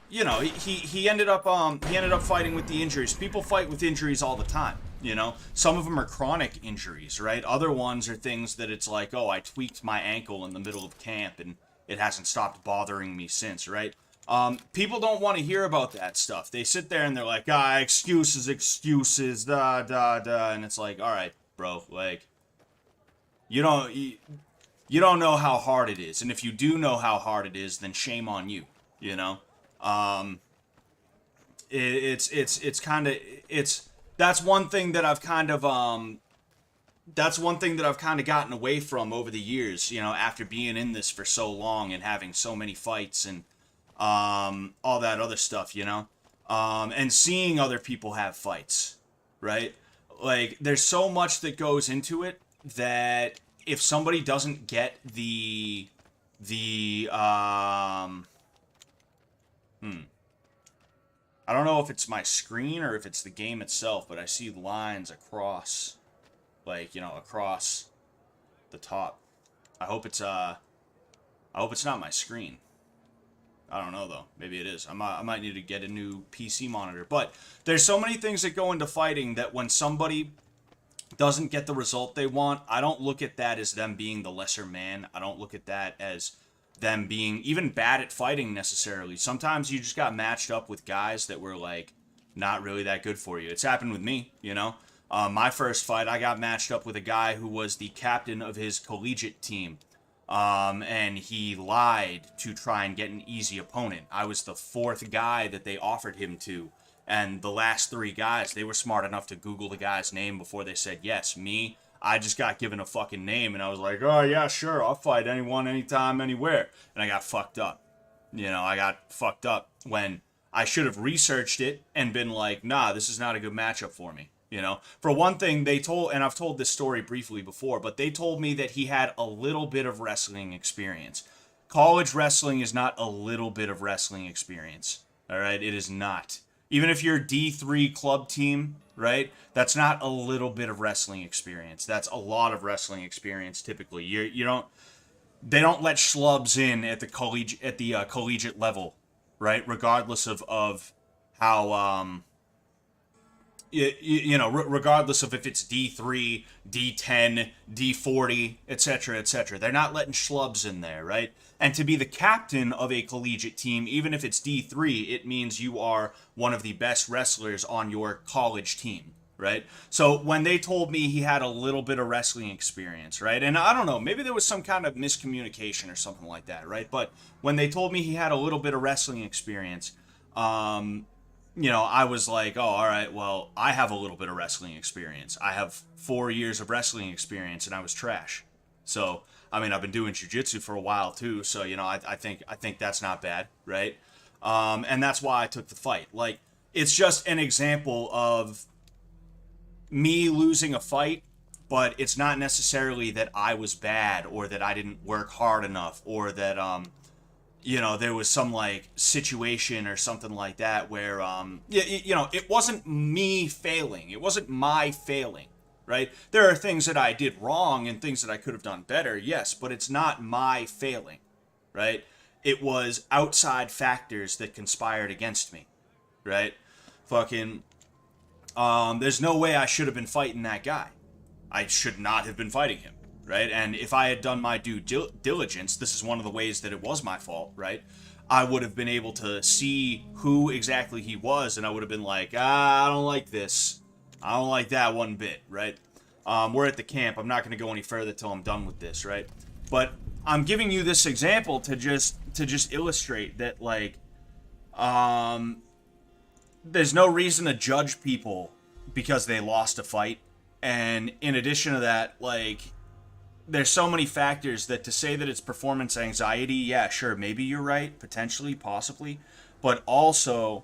he ended up fighting with the injuries. People fight with injuries all the time. You know, some of them are chronic injuries, right? Other ones are things that it's like, oh, I tweaked my ankle in the middle of camp and it hasn't stopped bothering me since, right? People don't want to hear about that stuff. They sit there and they're like, excuses, da, da, da. And it's like, all right, bro, like, you don't know how hard it is. And if you do know how hard it is, then shame on you, you know? That's one thing that I've kind of gotten away from over the years, you know, after being in this for so long and having so many fights and all that other stuff, you know, and seeing other people have fights, right? Like, there's so much that goes into it that if somebody doesn't get I don't know if it's my screen or if it's the game itself, but I see lines across, like, across the top. I hope it's not my screen. I don't know though. Maybe it is. I might need to get a new PC monitor. But there's so many things that go into fighting that when somebody doesn't get the result they want, I don't look at that as them being the lesser man. I don't look at that as them being even bad at fighting necessarily. Sometimes you just got matched up with guys that were like not really that good for you. It's happened with me, you know. My first fight, I got matched up with a guy who was the captain of his collegiate team. And he lied to try and get an easy opponent. I was the fourth guy that they offered him to. And the last three guys, they were smart enough to Google the guy's name before they said yes. Me, I just got given a fucking name and I was like, oh yeah, sure, I'll fight anyone, anytime, anywhere. And I got fucked up. You know, I got fucked up when I should have researched it and been like, nah, this is not a good matchup for me. You know, for one thing, they told, and I've told this story briefly before, but they told me that he had a little bit of wrestling experience. College wrestling is not a little bit of wrestling experience. All right, it is not. Even if you're a D3 club team, right? That's not a little bit of wrestling experience. That's a lot of wrestling experience. Typically, they don't let schlubs in at the collegiate level, right? Regardless of how regardless of if it's D3, D10, D40, etc., etc. They're not letting schlubs in there, right? And to be the captain of a collegiate team, even if it's D3, it means you are one of the best wrestlers on your college team, right? So when they told me he had a little bit of wrestling experience, right? And I don't know, maybe there was some kind of miscommunication or something like that, right? But when they told me he had a little bit of wrestling experience, I was like, oh, all right, well, I have a little bit of wrestling experience. I have 4 years of wrestling experience, and I was trash. So, I mean, I've been doing jiu-jitsu for a while, too, so, I think that's not bad, right? And that's why I took the fight. Like, it's just an example of me losing a fight, but it's not necessarily that I was bad or that I didn't work hard enough or that, there was some like situation or something like that where, it wasn't me failing. It wasn't my failing, right? There are things that I did wrong and things that I could have done better, yes, but it's not my failing, right? It was outside factors that conspired against me, right? Fucking, there's no way I should have been fighting that guy. I should not have been fighting him. Right? And if I had done my due diligence, this is one of the ways that it was my fault, right? I would have been able to see who exactly he was, and I would have been like, I don't like this. I don't like that one bit, right? We're at the camp. I'm not going to go any further till I'm done with this, right? But I'm giving you this example to just illustrate that, like, there's no reason to judge people because they lost a fight. And in addition to that, like, there's so many factors that to say that it's performance anxiety, yeah, sure, maybe you're right, potentially, possibly, but also,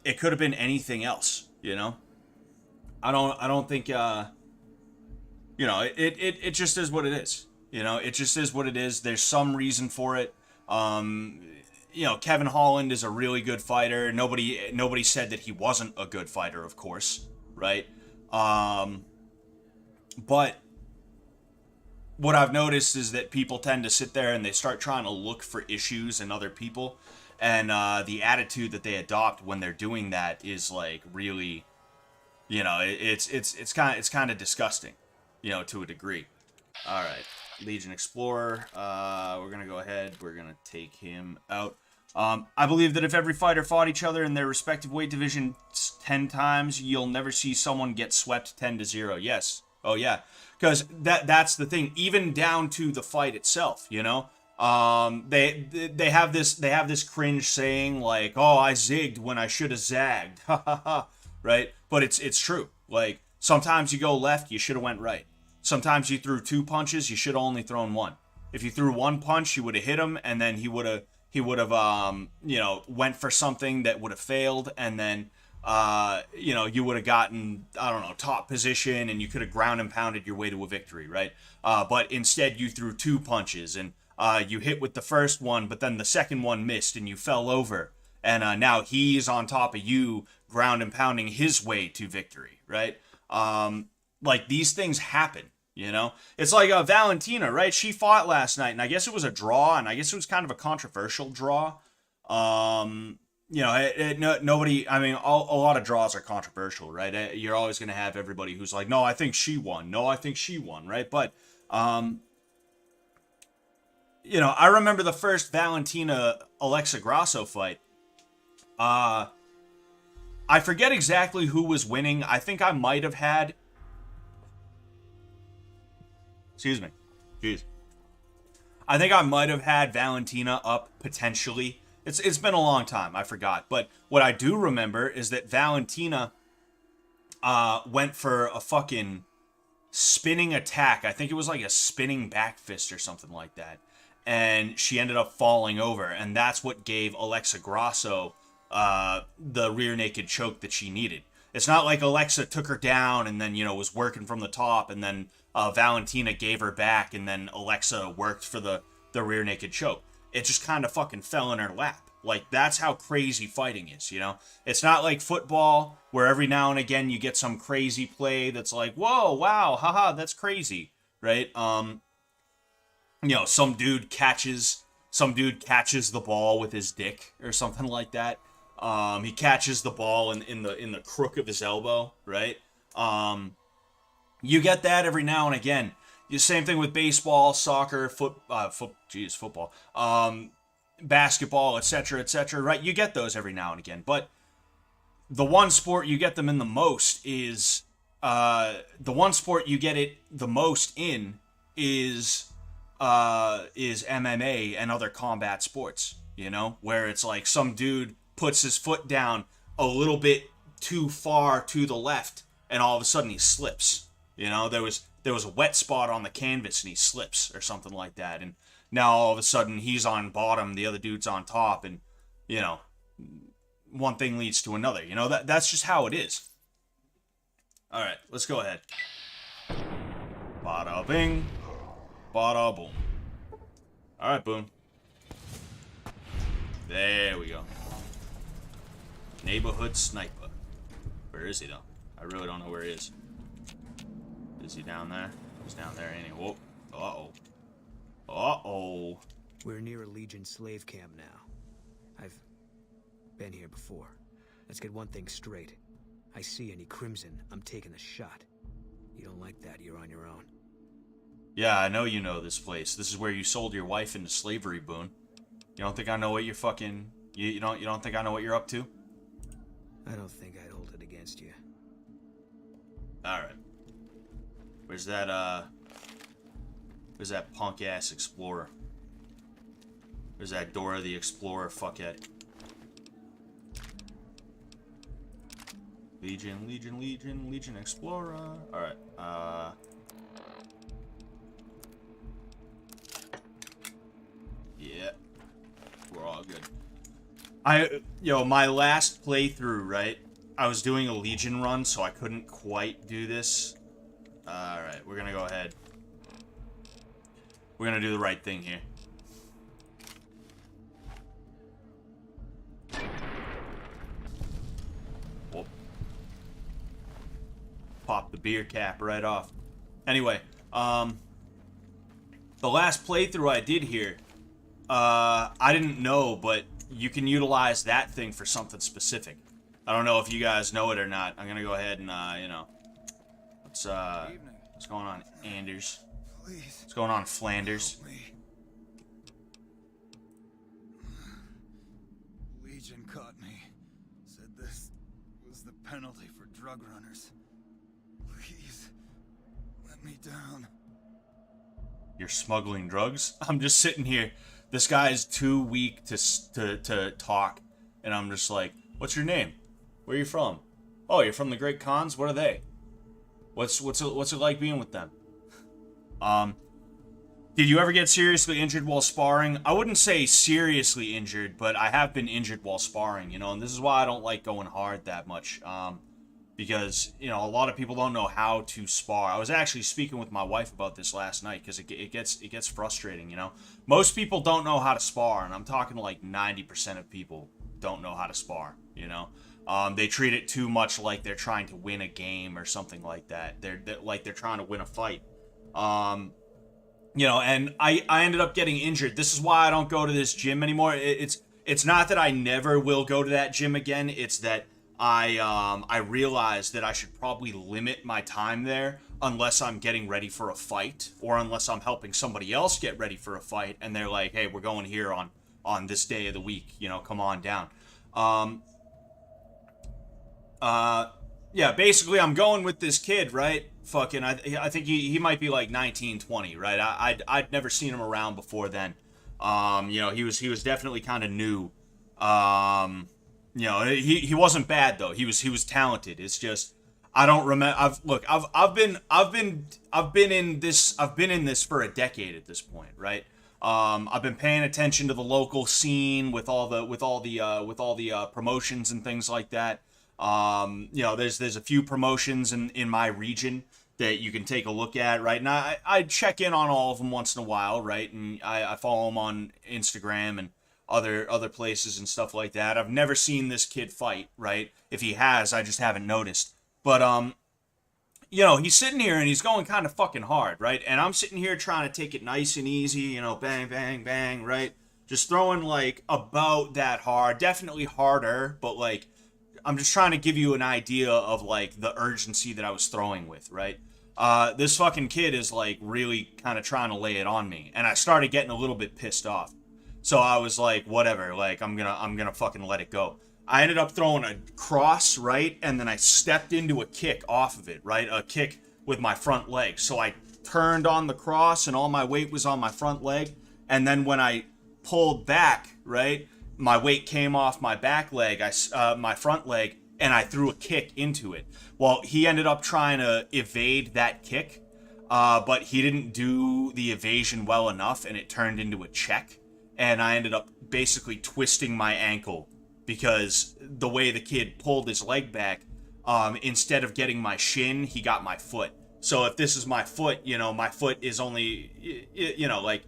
it could have been anything else, I don't think, it just is what it is, it just is what it is. There's some reason for it. Kevin Holland is a really good fighter. Nobody said that he wasn't a good fighter, of course, right? But what I've noticed is that people tend to sit there and they start trying to look for issues in other people, and the attitude that they adopt when they're doing that is like really, it's kind of disgusting, to a degree. All right, Legion Explorer. We're gonna go ahead. We're gonna take him out. I believe that if every fighter fought each other in their respective weight division 10 times, you'll never see someone get swept 10-0. Yes. Oh yeah. Because that's the thing, even down to the fight itself, they have this cringe saying like, oh, I zigged when I should have zagged, right? But it's true. Like, sometimes you go left, you should have went right. Sometimes you threw 2 punches, you should have only thrown 1. If you threw 1 punch, you would have hit him, and then he would have went for something that would have failed, and then you would have gotten, I don't know, top position, and you could have ground and pounded your way to a victory, right? But instead you threw 2 punches, and you hit with the first one, but then the second one missed, and you fell over, and now he's on top of you, ground and pounding his way to victory, right? Like, these things happen, It's like Valentina, right? She fought last night, and I guess it was a draw, and I guess it was kind of a controversial draw. nobody. I mean, a lot of draws are controversial, right? You're always gonna have everybody who's like, no, I think she won. No, I think she won, right? But I remember the first Valentina Alexa Grasso fight. I forget exactly who was winning. I think I might have had. Excuse me. Jeez. I think I might have had Valentina up potentially. It's been a long time. I forgot. But what I do remember is that Valentina went for a fucking spinning attack. I think it was like a spinning back fist or something like that. And she ended up falling over. And that's what gave Alexa Grasso the rear naked choke that she needed. It's not like Alexa took her down and then, was working from the top and then Valentina gave her back and then Alexa worked for the rear naked choke. It just kind of fucking fell in her lap. Like, that's how crazy fighting is, It's not like football where every now and again you get some crazy play that's like, whoa, wow, haha, that's crazy, right? Some dude catches the ball with his dick or something like that. He catches the ball in the crook of his elbow, right? You get that every now and again. The same thing with baseball, soccer, football, basketball, etc., right? You get those every now and again. But the one sport you get them in the most is MMA and other combat sports, where it's like some dude puts his foot down a little bit too far to the left and all of a sudden he slips. There was a wet spot on the canvas and he slips or something like that. And now all of a sudden he's on bottom, the other dude's on top, and, one thing leads to another. That's just how it is. All right, let's go ahead. Bada bing, bada boom. All right, boom. There we go. Neighborhood sniper. Where is he, though? I really don't know where he is. Is he down there? He's down there, ain't he? Whoa. Uh-oh. Uh-oh. We're near a Legion slave camp now. I've been here before. Let's get one thing straight. I see any crimson, I'm taking a shot. You don't like that, you're on your own. Yeah, I know you know this place. This is where you sold your wife into slavery, Boone. You don't think I know what you're fucking... You don't think I know what you're up to? I don't think I'd hold it against you. Alright. Where's that punk-ass explorer? Where's that Dora the Explorer fuckhead? Legion Explorer. Alright, yeah. We're all good. My last playthrough, right? I was doing a Legion run, so I couldn't quite do this. Alright, we're gonna go ahead. We're gonna do the right thing here. Whoop. Pop the beer cap right off. Anyway, the last playthrough I did here, I didn't know, but you can utilize that thing for something specific. I don't know if you guys know it or not. I'm gonna go ahead and, what's going on, Anders? Please. What's going on, Flanders? Legion caught me. Said this was the penalty for drug runners. Please, let me down. You're smuggling drugs? I'm just sitting here. This guy's too weak to talk, and I'm just like, what's your name? Where are you from? Oh, you're from the Great Khans? What are they? What's it like being with them? Did you ever get seriously injured while sparring? I wouldn't say seriously injured, but I have been injured while sparring, and this is why I don't like going hard that much. Because, a lot of people don't know how to spar. I was actually speaking with my wife about this last night because it gets frustrating, Most people don't know how to spar, and I'm talking like 90% of people don't know how to spar, They treat it too much like they're trying to win a game or something like that. They're like they're trying to win a fight. And I ended up getting injured. This is why I don't go to this gym anymore. It's it's not that I never will go to that gym again. It's that I realized that I should probably limit my time there unless I'm getting ready for a fight or unless I'm helping somebody else get ready for a fight and they're like, hey, we're going here on this day of the week, you know, come on down. Yeah, basically I'm going with this kid, right? Fucking, I think he might be like 19, 20, right? I'd never seen him around before then. You know, he was definitely kind of new. You know, he wasn't bad though. He was talented. It's just I don't remember. I've been in this for a decade at this point, right? I've been paying attention to the local scene with all the promotions and things like that. You know, there's a few promotions in my region that you can take a look at, right? And I check in on all of them once in a while, right? And I follow them on Instagram and other places and stuff like that. I've never seen this kid fight, right? If he has, I just haven't noticed. But you know, he's sitting here and he's going kind of fucking hard, right? And I'm sitting here trying to take it nice and easy, you know, bang, bang, bang, right? Just throwing like about that hard, definitely harder, but like I'm just trying to give you an idea of like the urgency that I was throwing with, right? This fucking kid is like really kind of trying to lay it on me, and I started getting a little bit pissed off. So I was like, whatever, like I'm gonna fucking let it go. I ended up throwing a cross, right? And then I stepped into a kick off of it, right? A kick with my front leg. So I turned on the cross and all my weight was on my front leg. And then when I pulled back, right, my weight came off my back leg, my front leg, and I threw a kick into it. Well, he ended up trying to evade that kick, but he didn't do the evasion well enough and it turned into a check. And I ended up basically twisting my ankle because the way the kid pulled his leg back, instead of getting my shin, he got my foot. So if this is my foot, you know, my foot is only, you know, like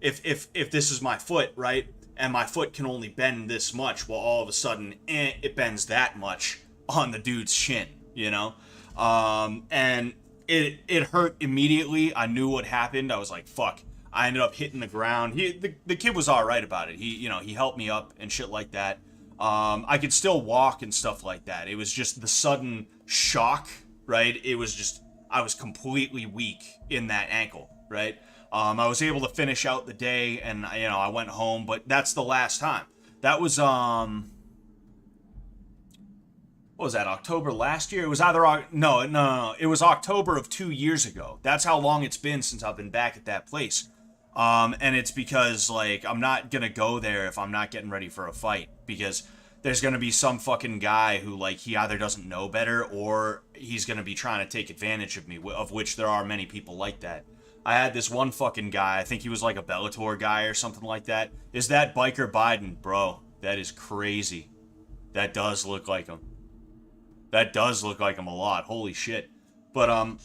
if this is my foot, right, and my foot can only bend this much, well, all of a sudden, it bends that much on the dude's shin, you know, and it hurt immediately. I knew what happened. I was like, fuck. I ended up hitting the ground. The kid was all right about it. He helped me up and shit like that. I could still walk and stuff like that. It was just the sudden shock, right? It was just, I was completely weak in that ankle, right? I was able to finish out the day and, you know, I went home, but that's the last time. That was, what was that, October last year? It was either, no. It was October of 2 years ago. That's how long it's been since I've been back at that place. And it's because, like, I'm not gonna go there if I'm not getting ready for a fight, because there's gonna be some fucking guy who, like, he either doesn't know better or he's gonna be trying to take advantage of me, of which there are many people like that. I had this one fucking guy, I think he was like a Bellator guy or something like that. Is that Biker Biden? Bro, that is crazy. That does look like him. That does look like him a lot. Holy shit. But,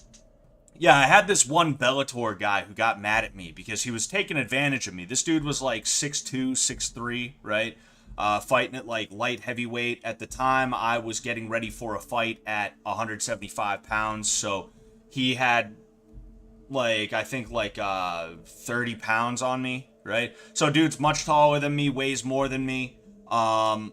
yeah, I had this one Bellator guy who got mad at me because he was taking advantage of me. This dude was like 6'2", 6'3", right? Fighting at like light heavyweight. At the time, I was getting ready for a fight at 175 pounds. So he had like, I think like 30 pounds on me, right? So dude's much taller than me, weighs more than me. And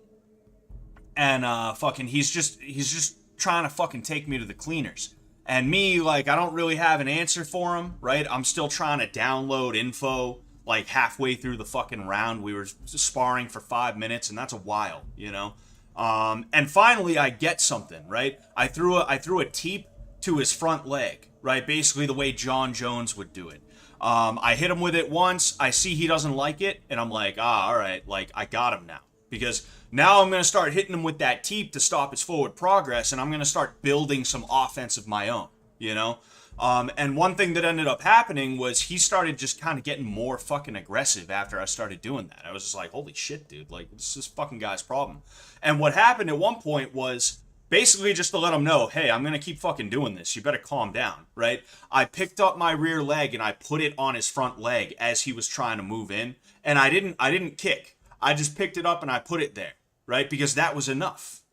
fucking, he's just trying to fucking take me to the cleaners. And me, like, I don't really have an answer for him, right? I'm still trying to download info, like, halfway through the fucking round. We were sparring for 5 minutes, and that's a while, you know? And finally, I get something, right? I threw a teep to his front leg, right? Basically the way John Jones would do it. I hit him with it once. I see he doesn't like it, and I'm like, all right, like, I got him now. Because now I'm going to start hitting him with that teep to stop his forward progress, and I'm going to start building some offense of my own, you know? And one thing that ended up happening was he started just kind of getting more fucking aggressive after I started doing that. I was just like, holy shit, dude, like, this is fucking guy's problem. And what happened at one point was basically just to let him know, hey, I'm going to keep fucking doing this. You better calm down, right? I picked up my rear leg and I put it on his front leg as he was trying to move in, and I didn't kick. I just picked it up and I put it there, right? Because that was enough,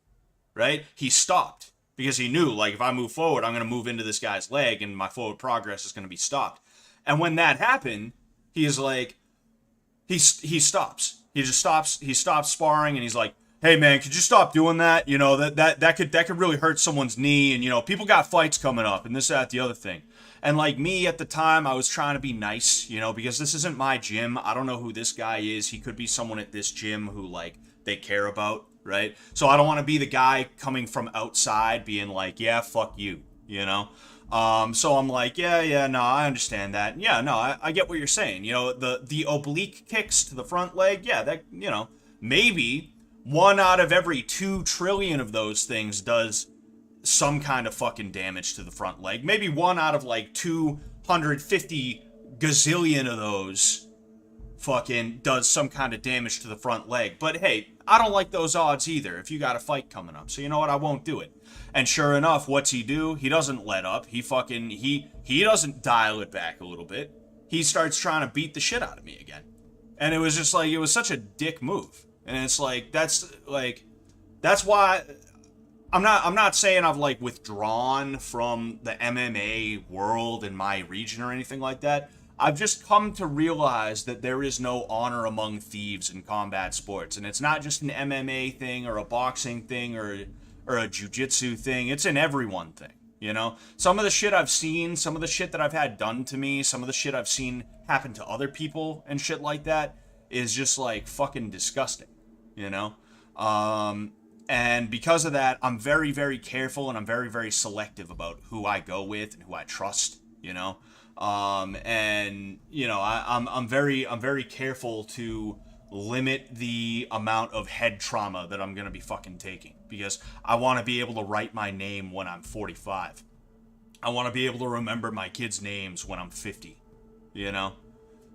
right? He stopped because he knew, like, if I move forward, I'm going to move into this guy's leg and my forward progress is going to be stopped. And when that happened, he is like, he stops. He just stops. He stops sparring, and he's like, "Hey man, could you stop doing that? You know that could really hurt someone's knee, and you know people got fights coming up, and this, that, the other thing." And like me at the time, I was trying to be nice, you know, because this isn't my gym. I don't know who this guy is. He could be someone at this gym who like they care about, right? So I don't want to be the guy coming from outside being like, "Yeah, fuck you," you know. So I'm like, yeah, no, I understand that. Yeah, no, I get what you're saying. You know, the oblique kicks to the front leg, yeah, that, you know, maybe 1 out of every 2 trillion of those things does some kind of fucking damage to the front leg. Maybe 1 out of like 250 gazillion of those fucking does some kind of damage to the front leg. But hey, I don't like those odds either if you got a fight coming up. So you know what? I won't do it. And sure enough, what's he do? He doesn't let up. He fucking, he doesn't dial it back a little bit. He starts trying to beat the shit out of me again. And it was just like, it was such a dick move. And it's like, that's why I'm not saying I've like withdrawn from the MMA world in my region or anything like that. I've just come to realize that there is no honor among thieves in combat sports. And it's not just an MMA thing or a boxing thing or a jiu-jitsu thing. It's an everyone thing, you know? Some of the shit I've seen, some of the shit that I've had done to me, some of the shit I've seen happen to other people and shit like that is just like fucking disgusting, you know? And because of that, I'm very, very careful and I'm very, very selective about who I go with and who I trust, you know? And you know, I'm very careful to limit the amount of head trauma that I'm gonna be fucking taking, because I want to be able to write my name when I'm 45. I want to be able to remember my kids' names when I'm 50, you know?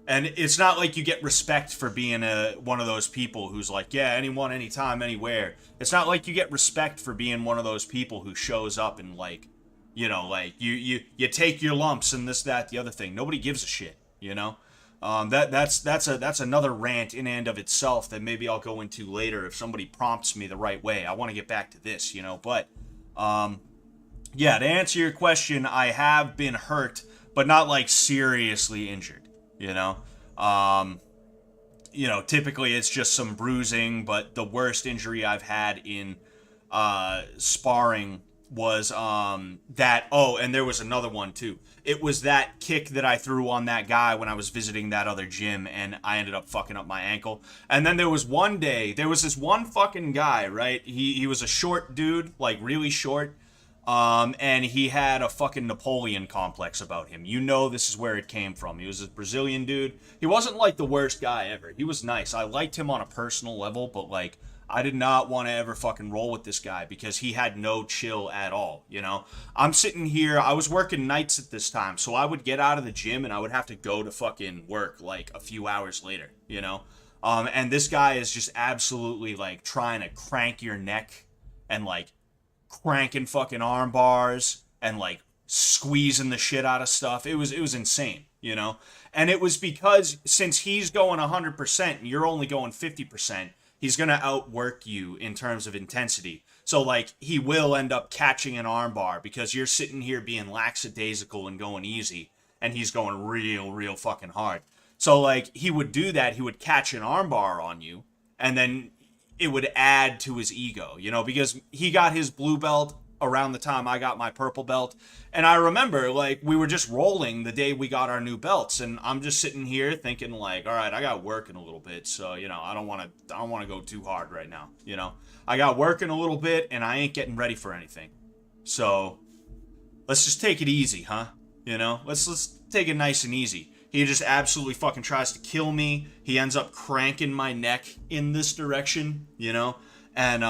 And it's not like you get respect for being one of those people who's like, yeah, anyone, anytime, anywhere. It's not like you get respect for being one of those people who shows up and like, you know, like you take your lumps and this, that, the other thing. Nobody gives a shit, you know? That's another rant in and of itself that maybe I'll go into later if somebody prompts me the right way. I want to get back to this, you know, but yeah, to answer your question, I have been hurt, but not like seriously injured, you know. Typically it's just some bruising, but the worst injury I've had in sparring was and there was another one too. It was that kick that I threw on that guy when I was visiting that other gym, and I ended up fucking up my ankle. And then there was this one fucking guy, right? He was a short dude, like really short, and he had a fucking Napoleon complex about him. You know this is where it came from. He was a Brazilian dude. He wasn't like the worst guy ever. He was nice. I liked him on a personal level, but like, I did not want to ever fucking roll with this guy because he had no chill at all, you know? I'm sitting here, I was working nights at this time, so I would get out of the gym and I would have to go to fucking work like a few hours later, you know? And this guy is just absolutely like trying to crank your neck and like cranking fucking arm bars and like squeezing the shit out of stuff. It was insane, you know? And it was because since he's going 100% and you're only going 50%, he's going to outwork you in terms of intensity. So, like, he will end up catching an armbar because you're sitting here being lackadaisical and going easy, and he's going real fucking hard. So, like, he would do that. He would catch an armbar on you, and then it would add to his ego, you know, because he got his blue belt around the time I got my purple belt. And I remember, like, we were just rolling the day we got our new belts, and I'm just sitting here thinking, like, all right, I got work in a little bit, so, you know, I don't want to go too hard right now, you know. I got work in a little bit, and I ain't getting ready for anything. So, let's just take it easy, huh? You know, let's take it nice and easy. He just absolutely fucking tries to kill me. He ends up cranking my neck in this direction, you know, and,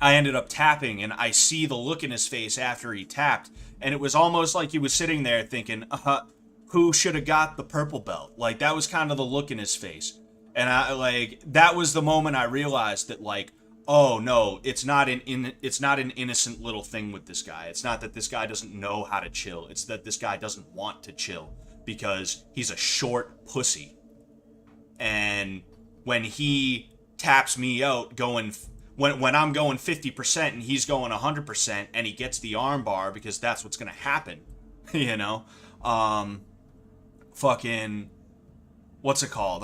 I ended up tapping, and I see the look in his face after he tapped, and it was almost like he was sitting there thinking, who should have got the purple belt? Like, that was kind of the look in his face. And that was the moment I realized that, like, oh no, it's not an innocent little thing with this guy. It's not that this guy doesn't know how to chill. It's that this guy doesn't want to chill because he's a short pussy. And when he taps me out when I'm going 50% and he's going 100% and he gets the arm bar because that's what's going to happen, you know, what's it called?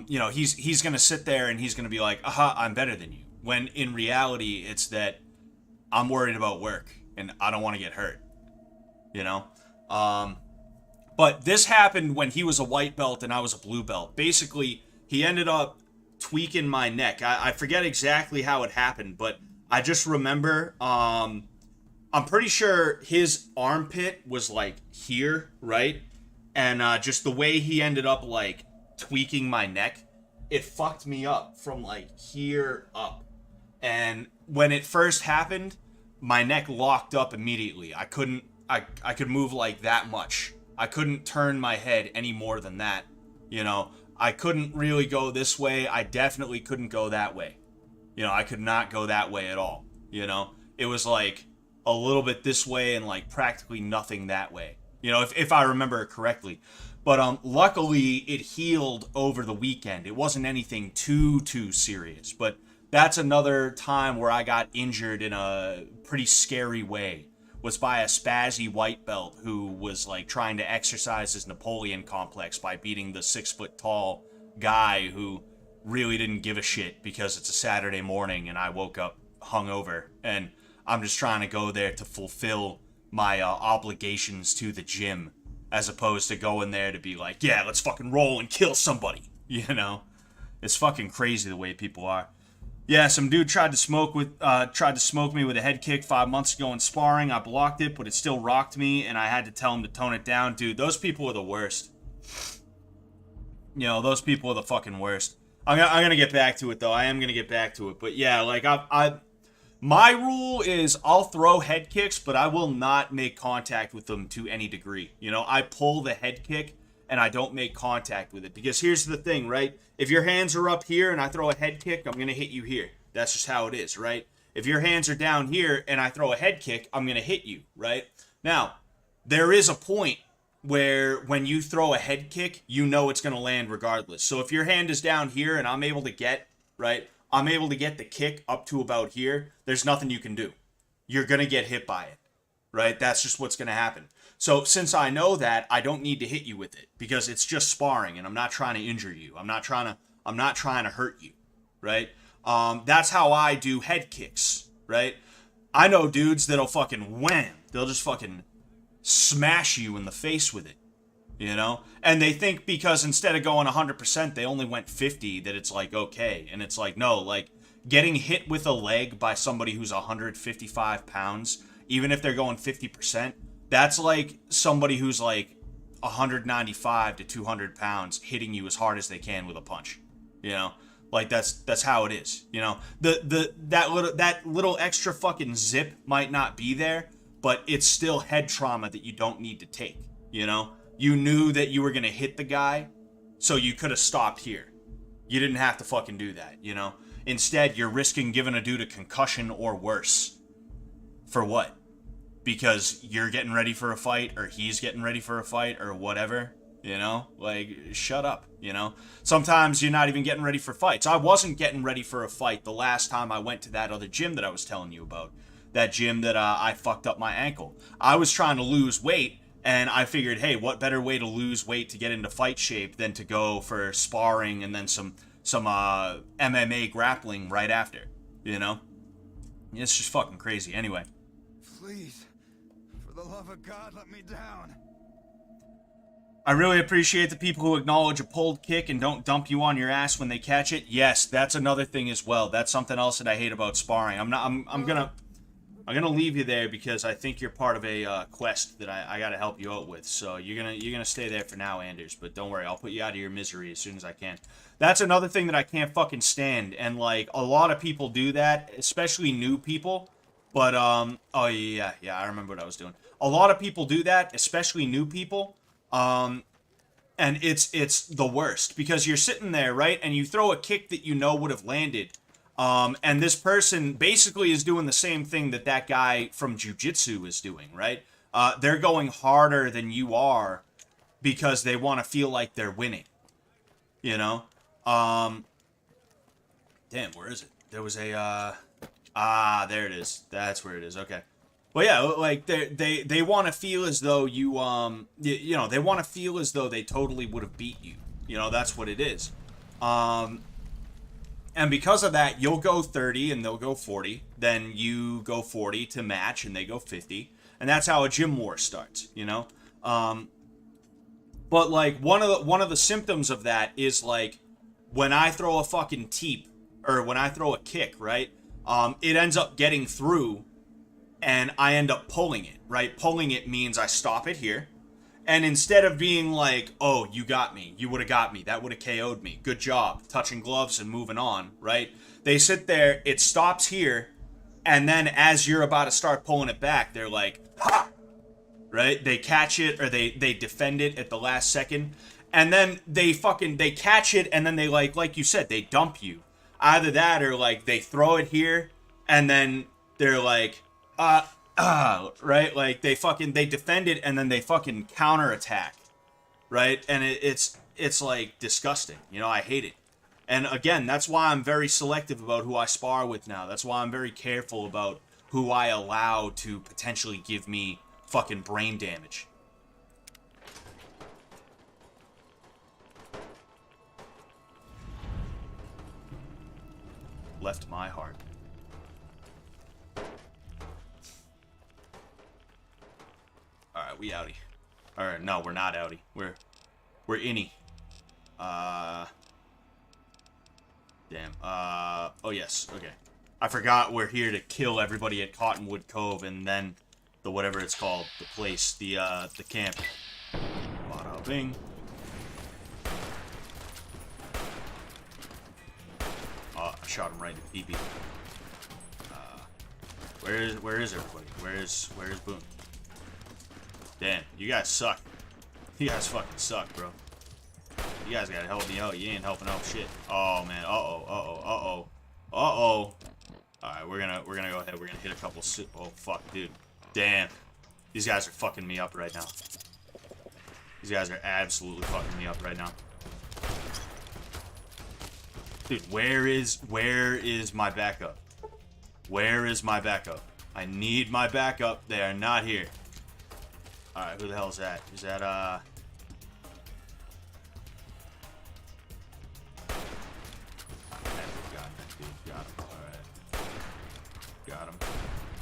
You know, he's gonna sit there and he's gonna be like, aha, I'm better than you. When in reality, it's that I'm worried about work and I don't want to get hurt. You know? But this happened when he was a white belt and I was a blue belt. Basically, he ended up tweaking my neck. I forget exactly how it happened, but I just remember, I'm pretty sure his armpit was like here, right? And just the way he ended up like tweaking my neck, it fucked me up from like here up. And when it first happened, my neck locked up immediately. I could move like that much. I couldn't turn my head any more than that. You know, I couldn't really go this way. I definitely couldn't go that way. You know, I could not go that way at all. You know, it was like a little bit this way and like practically nothing that way. You know, if I remember it correctly. But luckily it healed over the weekend. It wasn't anything too serious. But that's another time where I got injured in a pretty scary way. Was by a spazzy white belt who was like trying to exercise his Napoleon complex by beating the 6 foot tall guy who really didn't give a shit because it's a Saturday morning and I woke up hungover and I'm just trying to go there to fulfill my obligations to the gym as opposed to going there to be like, yeah, let's fucking roll and kill somebody. You know, it's fucking crazy the way people are. Yeah, some dude tried to smoke me with a head kick 5 months ago in sparring. I blocked it, but it still rocked me, and I had to tell him to tone it down. Dude, those people are the worst. You know, those people are the fucking worst. I'm gonna get back to it though. I am gonna get back to it, but yeah, like my rule is I'll throw head kicks, but I will not make contact with them to any degree. You know, I pull the head kick and I don't make contact with it. Because here's the thing, right? If your hands are up here and I throw a head kick, I'm going to hit you here. That's just how it is, right? If your hands are down here and I throw a head kick, I'm going to hit you, right? Now, there is a point where when you throw a head kick, you know it's going to land regardless. So if your hand is down here and I'm able to get, right, I'm able to get the kick up to about here, there's nothing you can do. You're going to get hit by it, right? That's just what's going to happen. So since I know that, I don't need to hit you with it because it's just sparring and I'm not trying to injure you. I'm not trying to hurt you, right? That's how I do head kicks, right? I know dudes that'll fucking wham. They'll just fucking smash you in the face with it, you know? And they think because instead of going 100%, they only went 50, that it's like, okay. And it's like, no, like getting hit with a leg by somebody who's 155 pounds, even if they're going 50%, that's like somebody who's like 195 to 200 pounds hitting you as hard as they can with a punch. You know, like that's how it is. You know, that little extra fucking zip might not be there, but it's still head trauma that you don't need to take. You know, you knew that you were gonna hit the guy, so you could have stopped here. You didn't have to fucking do that. You know, instead you're risking giving a dude a concussion or worse. For what? Because you're getting ready for a fight or he's getting ready for a fight or whatever, you know, like shut up, you know. Sometimes you're not even getting ready for fights. I wasn't getting ready for a fight the last time I went to that other gym that I was telling you about, that gym that I fucked up my ankle. I was trying to lose weight and I figured, hey, what better way to lose weight to get into fight shape than to go for sparring and then some MMA grappling right after, you know. It's just fucking crazy. Anyway, Please, for the love of God, let me down. I really appreciate the people who acknowledge a pulled kick and don't dump you on your ass when they catch it. Yes, that's another thing as well. That's something else that I hate about sparring. I'm gonna leave you there because I think you're part of a quest that I gotta help you out with. So you're gonna stay there for now, Anders. But don't worry, I'll put you out of your misery as soon as I can. That's another thing that I can't fucking stand, and like a lot of people do that, especially new people. But oh yeah, I remember what I was doing. A lot of people do that, especially new people. And it's the worst because you're sitting there, right? And you throw a kick that you know would have landed. And this person basically is doing the same thing that guy from jiu-jitsu is doing, right? They're going harder than you are because they want to feel like they're winning. You know? Damn, where is it? There was a, there it is. That's where it is. Okay. Well, yeah, like they want to feel as though they want to feel as though they totally would have beat you. You know, that's what it is. And because of that, you'll go 30 and they'll go 40. Then you go 40 to match and they go 50. And that's how a gym war starts, you know? But like one of the symptoms of that is like when I throw a fucking teep or when I throw a kick, right? It ends up getting through and I end up pulling it, right? Pulling it means I stop it here. And instead of being like, oh, you got me, you would have got me, that would have KO'd me, good job, touching gloves and moving on, right? They sit there, it stops here, and then as you're about to start pulling it back, they're like, ha! Right? They catch it, or they defend it at the last second, and then they catch it, and then they like you said, they dump you. Either that, or like, they throw it here, and then they're like, right? Like they defend it and then they fucking counterattack, right? And it's like disgusting. You know, I hate it. And again, that's why I'm very selective about who I spar with now. That's why I'm very careful about who I allow to potentially give me fucking brain damage. Left my heart. Alright, we outie. Alright, no, we're not outie. We're innie. Damn. Oh yes, okay. I forgot we're here to kill everybody at Cottonwood Cove and then the whatever it's called, the place, the camp. Bada bing. Oh, I shot him right in the pee-pee. Where is everybody? Where's Boone? Damn, you guys suck. You guys fucking suck, bro. You guys gotta help me out. You ain't helping out shit. Oh man. Uh-oh. Alright, we're gonna go ahead. We're gonna hit a couple. Oh fuck, dude. Damn. These guys are fucking me up right now. These guys are absolutely fucking me up right now. Dude, where is my backup? Where is my backup? I need my backup. They are not here. Alright, who the hell is that? Is that, got him. Alright.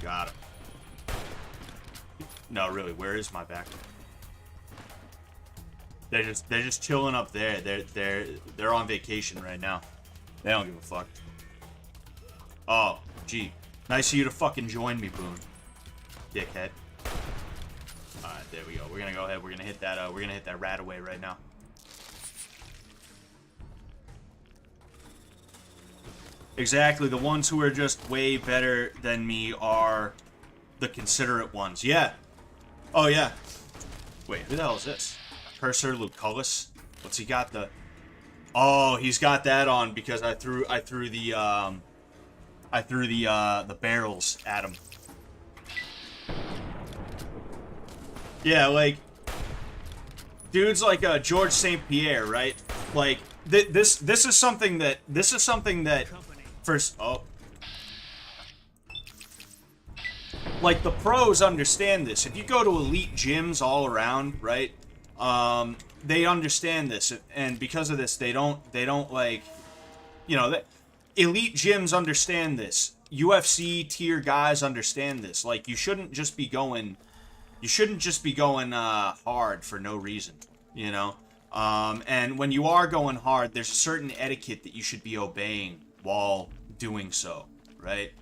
Got him. No, really, where is my backup? They're just chilling up there. They're on vacation right now. They don't give a fuck. Oh, gee. Nice of you to fucking join me, Boone. Dickhead. Alright, there we go. We're gonna go ahead. We're gonna hit that rat away right now. Exactly. The ones who are just way better than me are the considerate ones. Yeah. Oh yeah. Wait, who the hell is this? Cursor Lucullus? What's he got the? Oh, he's got that on because I threw the barrels at him. Yeah, like, dudes like George St. Pierre, right? Like, this is something that first, oh, like the pros understand this. If you go to elite gyms all around, right? They understand this, and because of this, they don't like, you know, elite gyms understand this. UFC tier guys understand this. Like, you shouldn't just be going hard for no reason, you know? And when you are going hard, there's a certain etiquette that you should be obeying while doing so, right?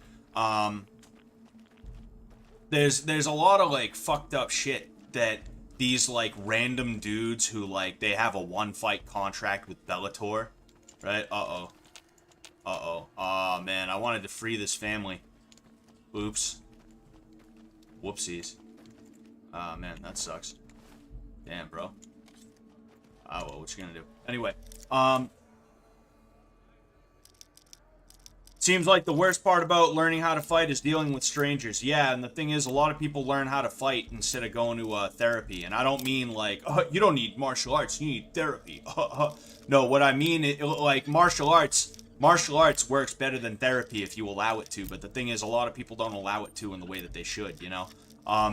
There's a lot of, like, fucked up shit that these, like, random dudes who, like, they have a one-fight contract with Bellator, right? Uh-oh. Aw, man, I wanted to free this family. Oops. Whoopsies. Ah, man, that sucks. Damn, bro. Ah, well, what you gonna do? Anyway, seems like the worst part about learning how to fight is dealing with strangers. Yeah, and the thing is, a lot of people learn how to fight instead of going to therapy. And I don't mean like, oh, you don't need martial arts, you need therapy. No, what I mean is, like, martial arts, martial arts works better than therapy if you allow it to, but the thing is, a lot of people don't allow it to in the way that they should, you know?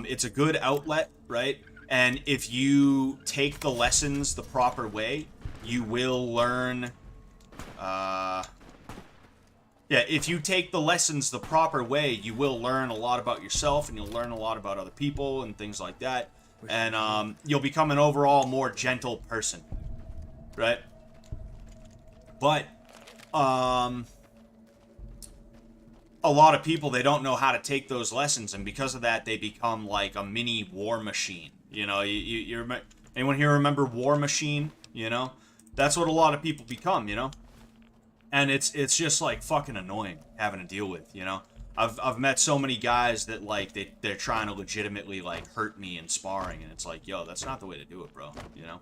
It's a good outlet, right? And if you take the lessons the proper way, you will learn, yeah, if you take the lessons the proper way, you will learn a lot about yourself, and you'll learn a lot about other people and things like that. And you'll become an overall more gentle person, right? But a lot of people, they don't know how to take those lessons, and because of that, they become like a mini war machine. You know, anyone here remember War Machine? You know, that's what a lot of people become. You know. And it's just like fucking annoying having to deal with, you know? I've met so many guys that like they're trying to legitimately like hurt me in sparring, and it's like, yo, that's not the way to do it, bro, you know?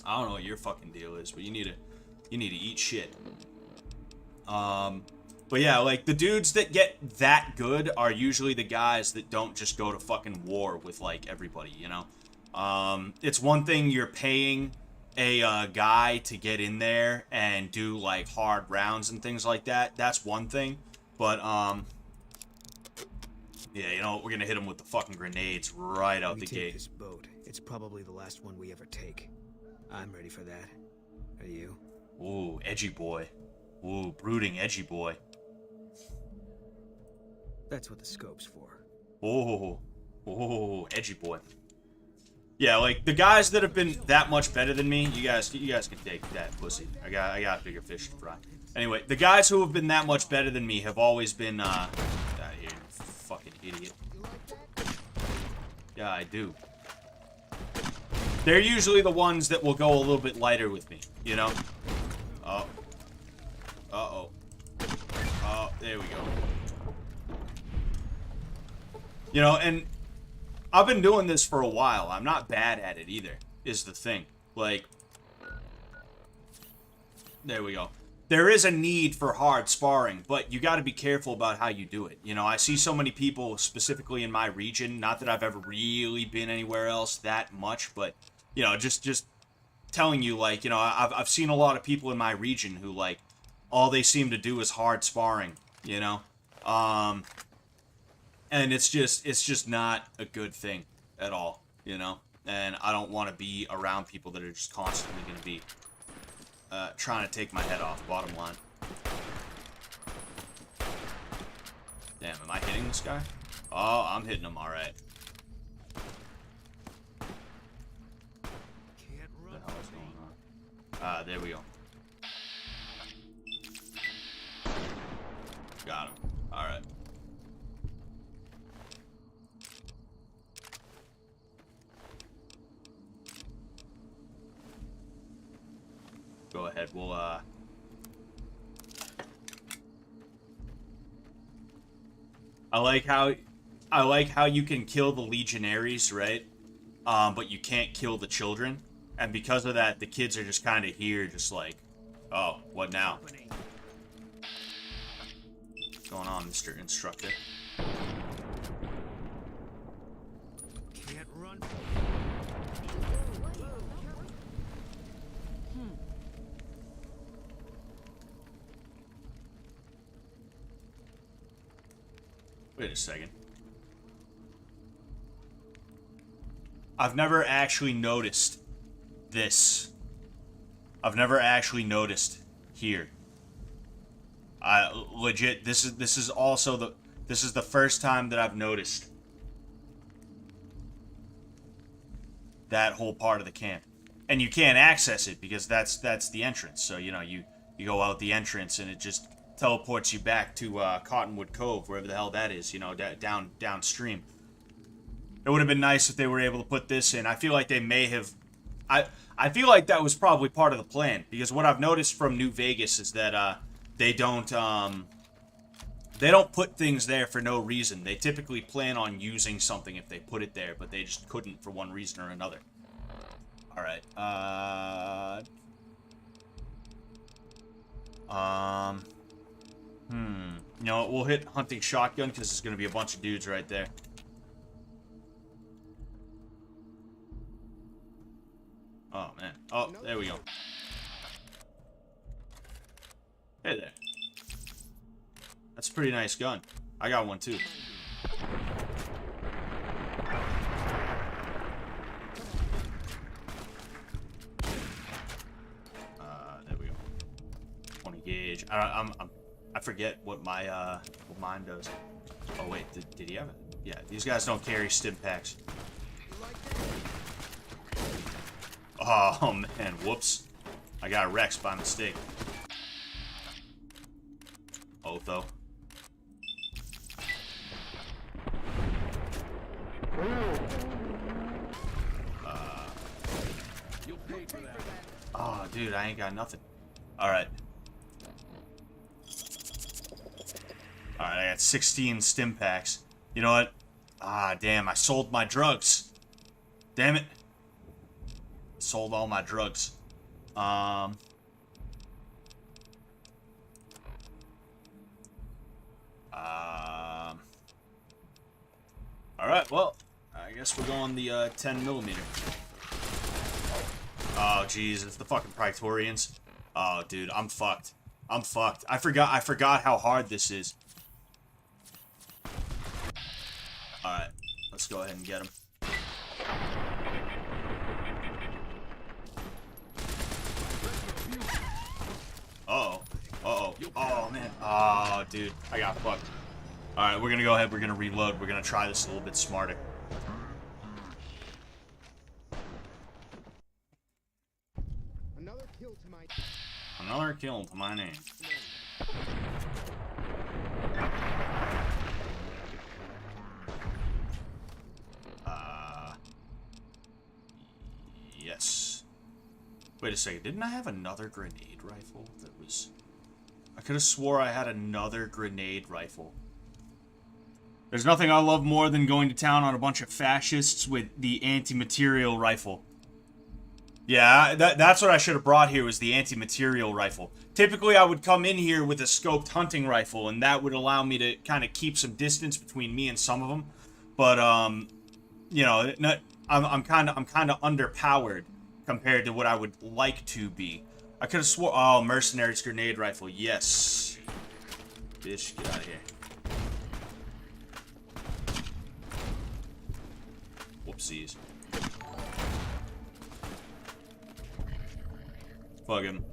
I don't know what your fucking deal is, but you need to eat shit. But yeah, like the dudes that get that good are usually the guys that don't just go to fucking war with like everybody, you know? It's one thing you're paying a guy to get in there and do like hard rounds and things like that. That's one thing, but yeah, you know, we're gonna hit him with the fucking grenades right out the gate. This boat. It's probably the last one we ever take. I'm ready for that. Are you? Ooh, edgy boy. Ooh, brooding edgy boy. That's what the scope's for. Oh, edgy boy. Yeah, like the guys that have been that much better than me, you guys can take that pussy. I got bigger fish to fry. Anyway, the guys who have been that much better than me have always been out of here, you fucking idiot. Yeah, I do. They're usually the ones that will go a little bit lighter with me, you know? Oh. Uh-oh. Oh, there we go. You know, and I've been doing this for a while. I'm not bad at it either, is the thing. Like, there we go. There is a need for hard sparring, but you got to be careful about how you do it. You know, I see so many people, specifically in my region, not that I've ever really been anywhere else that much, but, you know, just telling you, like, you know, I've seen a lot of people in my region who, like, all they seem to do is hard sparring, you know? And it's just not a good thing at all, you know? And I don't want to be around people that are just constantly going to be trying to take my head off, bottom line. Damn, am I hitting this guy? Oh, I'm hitting him, alright. What the hell is going on? There we go. Got him. Alright. Go ahead, we'll, I like how you can kill the legionaries, right? But you can't kill the children. And because of that, the kids are just kind of here, just like, oh, what now? What's going on, Mr. Instructor? Can't run. Wait a second. I've never actually noticed this. I've never actually noticed here. Legit, this is also this is the first time that I've noticed that whole part of the camp. And you can't access it because that's the entrance. So, you know, you go out the entrance and it just teleports you back to Cottonwood Cove, wherever the hell that is, you know, downstream. It would have been nice if they were able to put this in. I feel like they may have... I feel like that was probably part of the plan, because what I've noticed from New Vegas is that they don't put things there for no reason. They typically plan on using something if they put it there, but they just couldn't for one reason or another. Alright, you know what, we'll hit hunting shotgun because there's gonna be a bunch of dudes right there. Oh man. Oh, there we go. Hey there. That's a pretty nice gun. I got one too. There we go. 20 gauge. I forget what what mine does. Oh wait, did he have it? Yeah, these guys don't carry stim packs. Oh man, whoops. I got Rex by mistake. Otho. Oh, dude, I ain't got nothing. Alright. Alright, I got 16 stim packs. You know what? Ah, damn, I sold my drugs. Damn it. Sold all my drugs. Alright, well, I guess we're going the 10mm. Oh, jeez, it's the fucking Praetorians. Oh, dude, I'm fucked. I'm fucked. I forgot how hard this is. Alright, let's go ahead and get him. Uh-oh. Uh-oh. Oh, man. Oh, dude, I got fucked. Alright, we're gonna go ahead, we're gonna reload. We're gonna try this a little bit smarter. Another kill to my name. Yes. Wait a second, didn't I have another grenade rifle that was... I could have swore I had another grenade rifle. There's nothing I love more than going to town on a bunch of fascists with the anti-material rifle. Yeah, that's what I should have brought here, was the anti-material rifle. Typically, I would come in here with a scoped hunting rifle, and that would allow me to kind of keep some distance between me and some of them. But, you know, I'm kind of underpowered compared to what I would like to be. I could have swore... Oh, mercenaries grenade rifle. Yes. Bitch, get out of here. Whoopsies. Fuck him.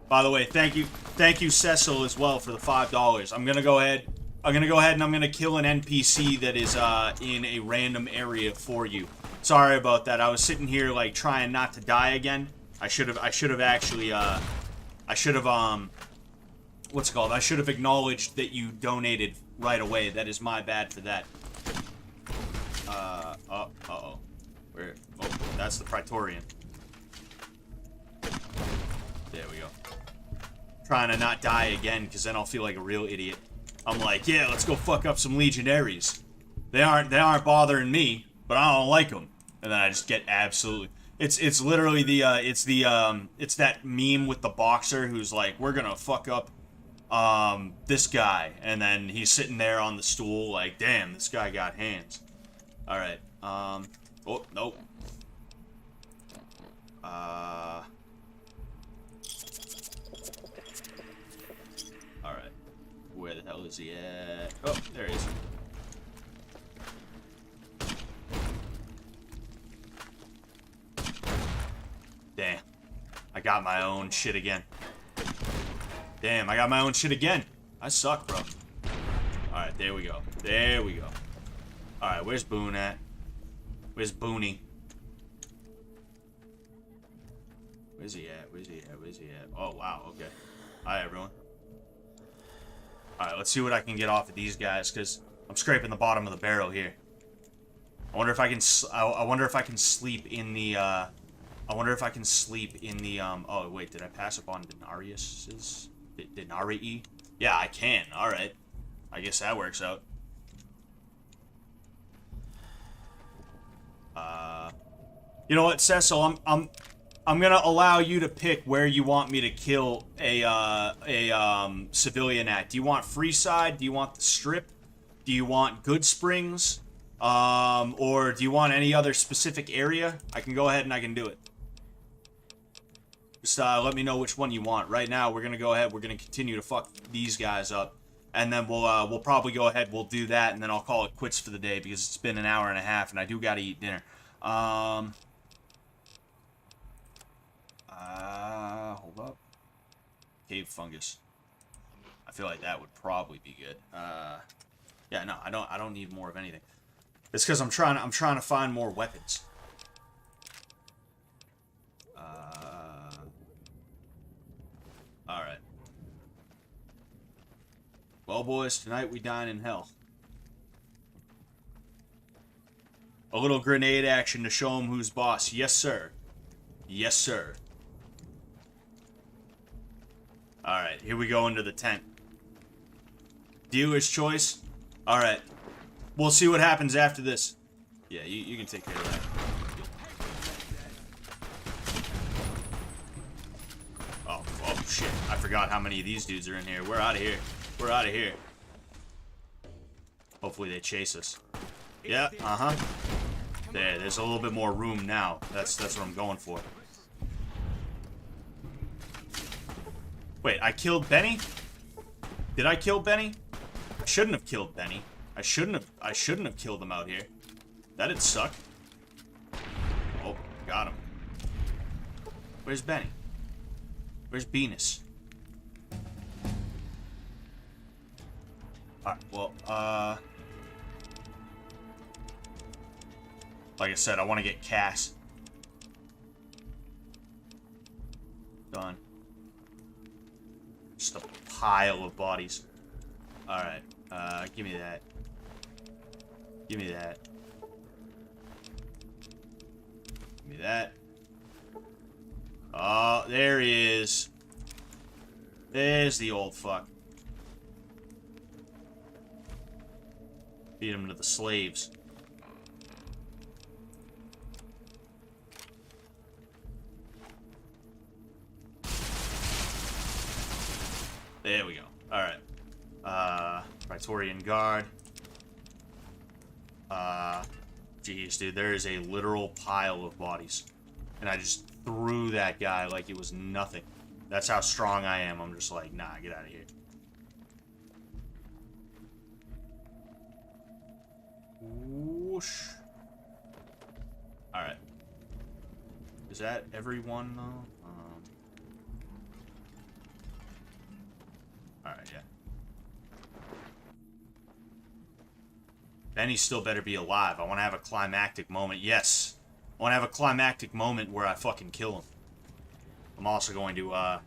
By the way, thank you, Cecil, as well for the $5. I'm gonna go ahead and I'm gonna kill an NPC that is in a random area for you. Sorry about that. I was sitting here like trying not to die again. I should have actually what's it called? I should have acknowledged that you donated right away. That is my bad for that. Uh-oh. Where? Oh, that's the Praetorian. There we go. Trying to not die again, because then I'll feel like a real idiot. I'm like, yeah, let's go fuck up some legionaries. They aren't bothering me, but I don't like them. And then I just get absolutely... It's literally the, it's that meme with the boxer who's like, we're gonna fuck up, this guy. And then he's sitting there on the stool like, damn, this guy got hands. Alright, oh, nope. Alright. Where the hell is he at? Oh, there he is. Damn. I got my own shit again. Damn, I got my own shit again. I suck, bro. Alright, there we go. There we go. Alright, where's Boone at? Where's Booney? Where's he at? Where's he at? Where's he at? Oh, wow, okay. Hi, everyone. Alright, let's see what I can get off of these guys, because I'm scraping the bottom of the barrel here. I wonder if I can, I wonder if I can sleep in the, I wonder if I can sleep in the, oh, wait, did I pass up on Denarius's? Denarii? Yeah, I can, alright. I guess that works out. You know what, Cecil, I'm gonna allow you to pick where you want me to kill a civilian at. Do you want Freeside? Do you want the Strip? Do you want Good Springs? Or do you want any other specific area? I can go ahead and I can do it. Just let me know which one you want. Right now, we're gonna go ahead. We're gonna continue to fuck these guys up, and then we'll probably go ahead. We'll do that, and then I'll call it quits for the day because it's been an hour and a half, and I do gotta eat dinner. Hold up. Cave fungus. I feel like that would probably be good. Yeah, no, I don't need more of anything. It's because I'm trying to find more weapons. All right. Well, boys, tonight we dine in hell. A little grenade action to show him who's boss. Yes, sir. Yes, sir. Alright, here we go into the tent. Dealer's choice. Alright. We'll see what happens after this. Yeah, you can take care of that. Oh, shit. I forgot how many of these dudes are in here. We're out of here. We're out of here. Hopefully they chase us. Yeah, uh-huh. There's a little bit more room now. That's what I'm going for. Wait, I killed Benny? Did I kill Benny? I shouldn't have killed Benny. I shouldn't have killed him out here. That'd suck. Oh, got him. Where's Benny? Where's Venus? Alright, well, like I said, I want to get Cass. Done. Just a pile of bodies. Alright, give me that. Give me that. Give me that. Oh, there he is. There's the old fuck. Feed him to the slaves. There we go. Alright. Praetorian Guard. Jeez, dude, there is a literal pile of bodies. And I just threw that guy like it was nothing. That's how strong I am. I'm just like, nah, get out of here. Whoosh. Alright. Is that everyone, though? Alright, yeah. Benny still better be alive. I want to have a climactic moment. Yes. I want to have a climactic moment where I fucking kill him. I'm also going to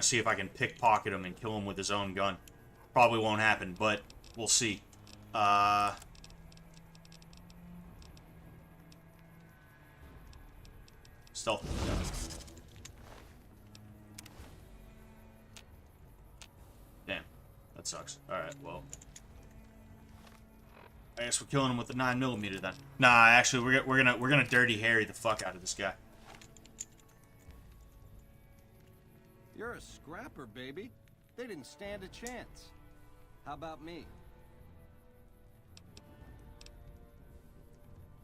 see if I can pickpocket him and kill him with his own gun. Probably won't happen, but we'll see. Stealth. Damn. That sucks. Alright, well. I guess we're killing him with the 9mm then. Nah, actually, we're gonna Dirty Harry the fuck out of this guy. You're a scrapper, baby. They didn't stand a chance. How about me?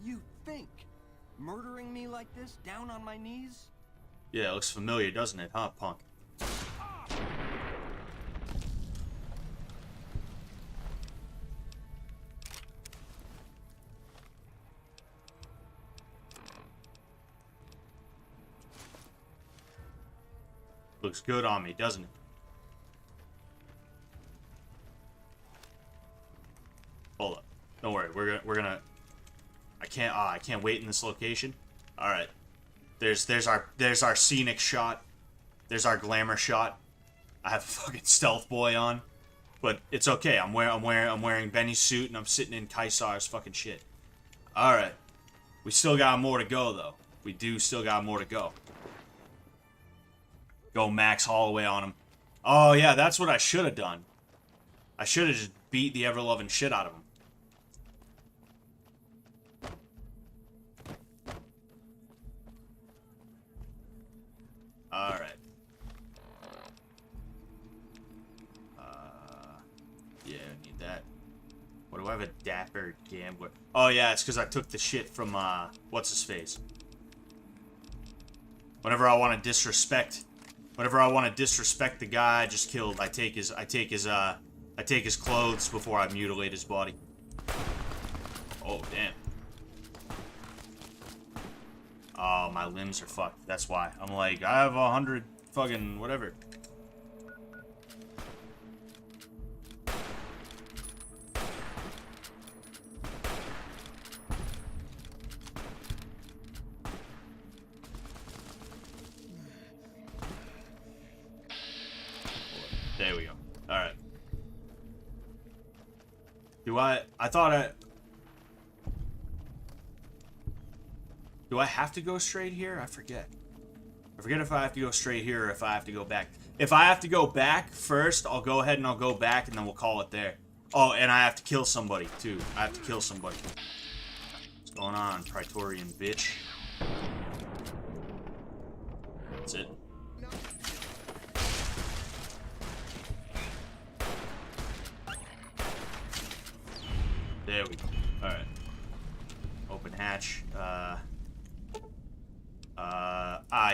You think murdering me like this, down on my knees? Yeah, it looks familiar, doesn't it, huh, punk? Looks good on me, doesn't it? Hold up. Don't worry. We're gonna. I can't wait in this location. All right. There's our scenic shot. There's our glamour shot. I have a fucking stealth boy on, but it's okay. I'm wearing Benny's suit and I'm sitting in Kaisar's fucking shit. All right. We still got more to go though. We do still got more to go. Go Max Holloway on him. Oh, yeah, that's what I should have done. I should have just beat the ever-loving shit out of him. Alright. Yeah, I need that. What do I have a dapper gambler? Oh, yeah, it's because I took the shit from, what's-his-face? Whenever I want to disrespect the guy I just killed, I take his clothes before I mutilate his body. Oh, damn. Oh, my limbs are fucked. That's why. I'm like, I have 100 fucking whatever. There we go. Alright. Do I have to go straight here? I forget. I forget if I have to go straight here or if I have to go back. If I have to go back first, I'll go ahead and I'll go back and then we'll call it there. Oh, and I have to kill somebody too. I have to kill somebody. What's going on, Praetorian bitch? That's it. There we go. Alright. Open hatch.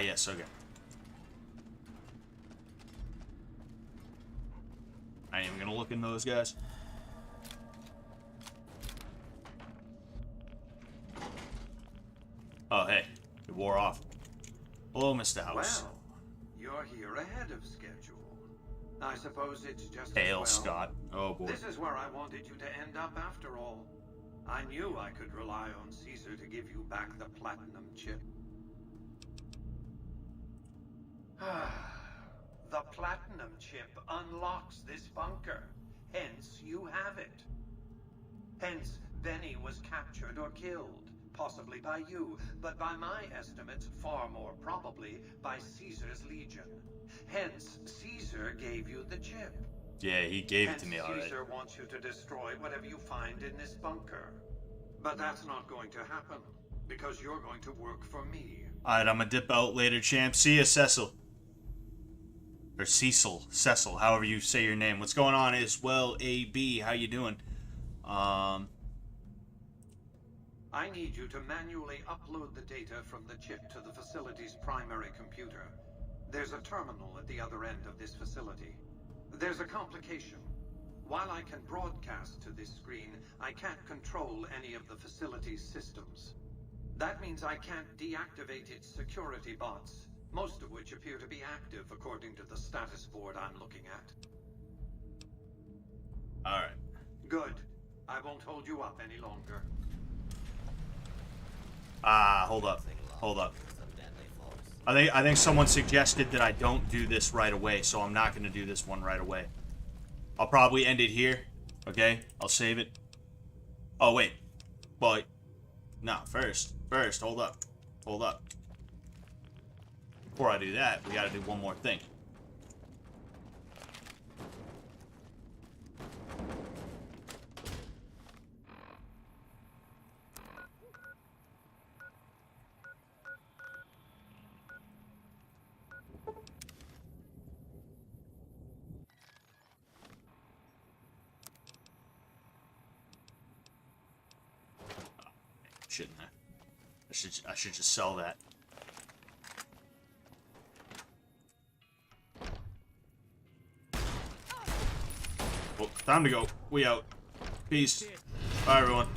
Yes, okay. I ain't even gonna look in those guys. Oh, hey. It wore off. Hello, Mr. House. Well, you're here ahead of schedule. I suppose it's just Hail, well. Scott. Oh, boy. This is where I wanted you to end up after all. I knew I could rely on Caesar to give you back the platinum chip. The platinum chip unlocks this bunker. Hence, you have it. Hence, Benny was captured or killed. Possibly by you, but by my estimates, far more probably by Caesar's legion. Hence, Caesar gave you the chip. Yeah, he gave it to me already. Caesar wants you to destroy whatever you find in this bunker. But that's not going to happen, because you're going to work for me. Alright, I'm gonna dip out later, champ. See ya, Cecil. Or Cecil, however you say your name. What's going on as well, AB? How you doing? I need you to manually upload the data from the chip to the facility's primary computer. There's a terminal at the other end of this facility. There's a complication. While I can broadcast to this screen, I can't control any of the facility's systems. That means I can't deactivate its security bots, most of which appear to be active according to the status board I'm looking at. Alright. Good. I won't hold you up any longer. Hold up. I think someone suggested that I don't do this right away, so I'm not gonna do this one right away. I'll probably end it here. Okay? I'll save it. Oh, wait. Well, no, first, hold up. Before I do that, we gotta do one more thing. Shouldn't I? I should just sell that. Well, time to go. We out. Peace. Bye, everyone.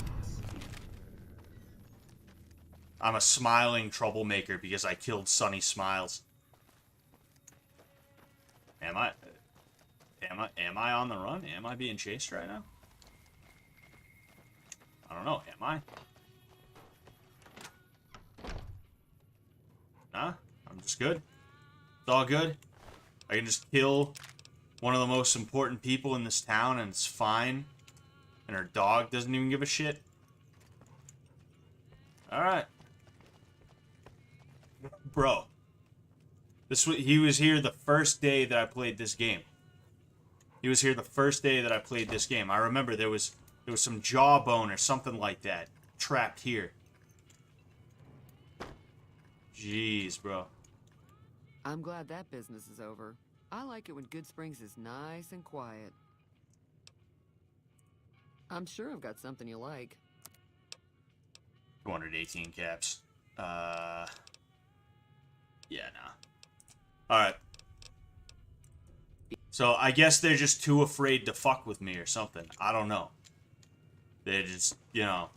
I'm a smiling troublemaker because I killed Sunny Smiles. Am I on the run? Am I being chased right now? I don't know. Am I? Nah, I'm just good. It's all good. I can just kill one of the most important people in this town and it's fine. And her dog doesn't even give a shit. Alright. Bro. He was here the first day that I played this game. He was here the first day that I played this game. I remember there was some jawbone or something like that trapped here. Jeez, bro. I'm glad that business is over. I like it when Good Springs is nice and quiet. I'm sure I've got something you like. 218 caps. Yeah, nah. Alright. So, I guess they're just too afraid to fuck with me or something. I don't know. They're just, you know...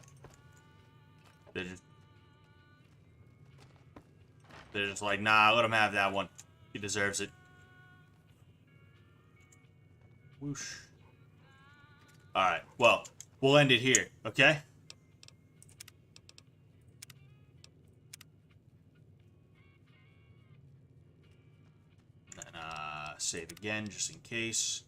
They're just like, nah, let him have that one. He deserves it. Whoosh. Alright, well, we'll end it here, okay? And then, save again, just in case.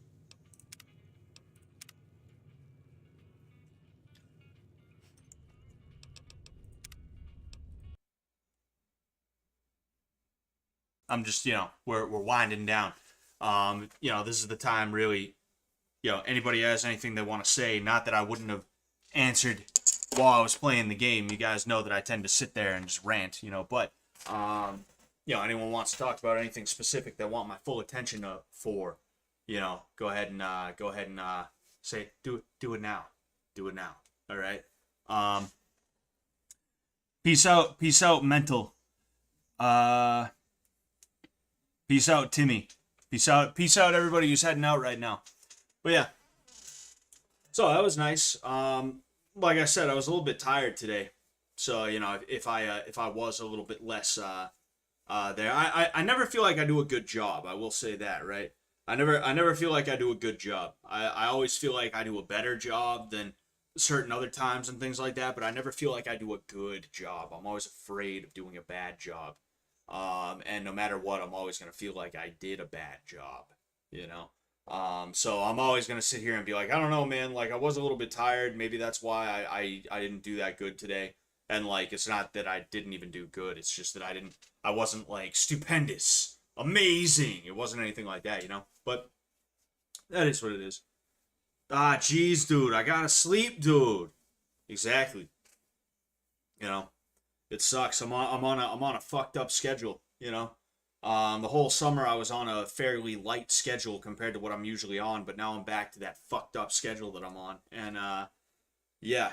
I'm just, you know, we're winding down. You know, this is the time, really, you know, anybody has anything they want to say, not that I wouldn't have answered while I was playing the game. You guys know that I tend to sit there and just rant, you know, but, you know, anyone wants to talk about anything specific they want my full attention for, you know, go ahead and say, do it now. Do it now. All right. Peace out, mental. Peace out, Timmy. Peace out, everybody who's heading out right now. But yeah, so that was nice. Like I said, I was a little bit tired today, so you know, if I was a little bit less there, I never feel like I do a good job. I will say that, right? I never feel like I do a good job. I always feel like I do a better job than certain other times and things like that, but I never feel like I do a good job. I'm always afraid of doing a bad job. And no matter what, I'm always going to feel like I did a bad job, you know? So I'm always going to sit here and be like, I don't know, man, like I was a little bit tired. Maybe that's why I didn't do that good today. And like, it's not that I didn't even do good. It's just that I wasn't like stupendous, amazing. It wasn't anything like that, you know? But that is what it is. Ah, jeez, dude, I gotta sleep, dude. Exactly. You know? It sucks. I'm on a fucked up schedule, you know. The whole summer I was on a fairly light schedule compared to what I'm usually on, but now I'm back to that fucked up schedule that I'm on. And yeah.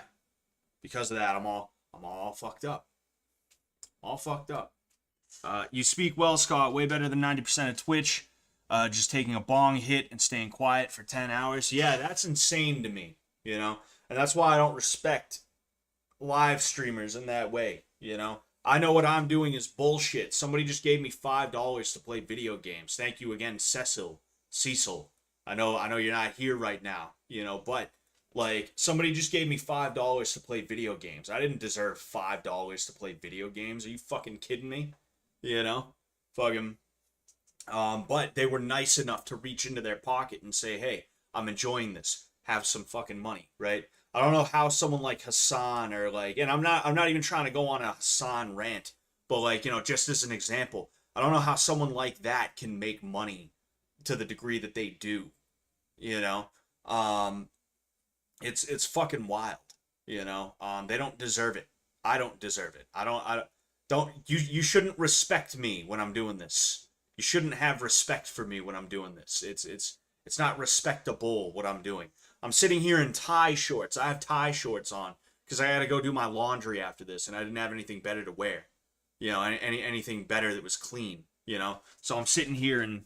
Because of that, I'm all fucked up. All fucked up. You speak well, Scott. Way better than 90% of Twitch. Just taking a bong hit and staying quiet for 10 hours. Yeah, that's insane to me, you know. And that's why I don't respect live streamers in that way. You know, I know what I'm doing is bullshit. Somebody just gave me $5 to play video games. Thank you again, Cecil. I know you're not here right now, you know, but like somebody just gave me $5 to play video games. I didn't deserve $5 to play video games. Are you fucking kidding me? You know, fucking. But they were nice enough to reach into their pocket and say, "Hey, I'm enjoying this. Have some fucking money," right? I don't know how someone like Hassan or like, and I'm not even trying to go on a Hassan rant, but like, you know, just as an example, I don't know how someone like that can make money to the degree that they do, you know. It's fucking wild, you know. They don't deserve it. I don't deserve it. I don't you shouldn't respect me when I'm doing this. You shouldn't have respect for me when I'm doing this. It's not respectable what I'm doing. I'm sitting here in tie shorts. I have tie shorts on because I got to go do my laundry after this, and I didn't have anything better to wear. You know, anything better that was clean. You know, so I'm sitting here in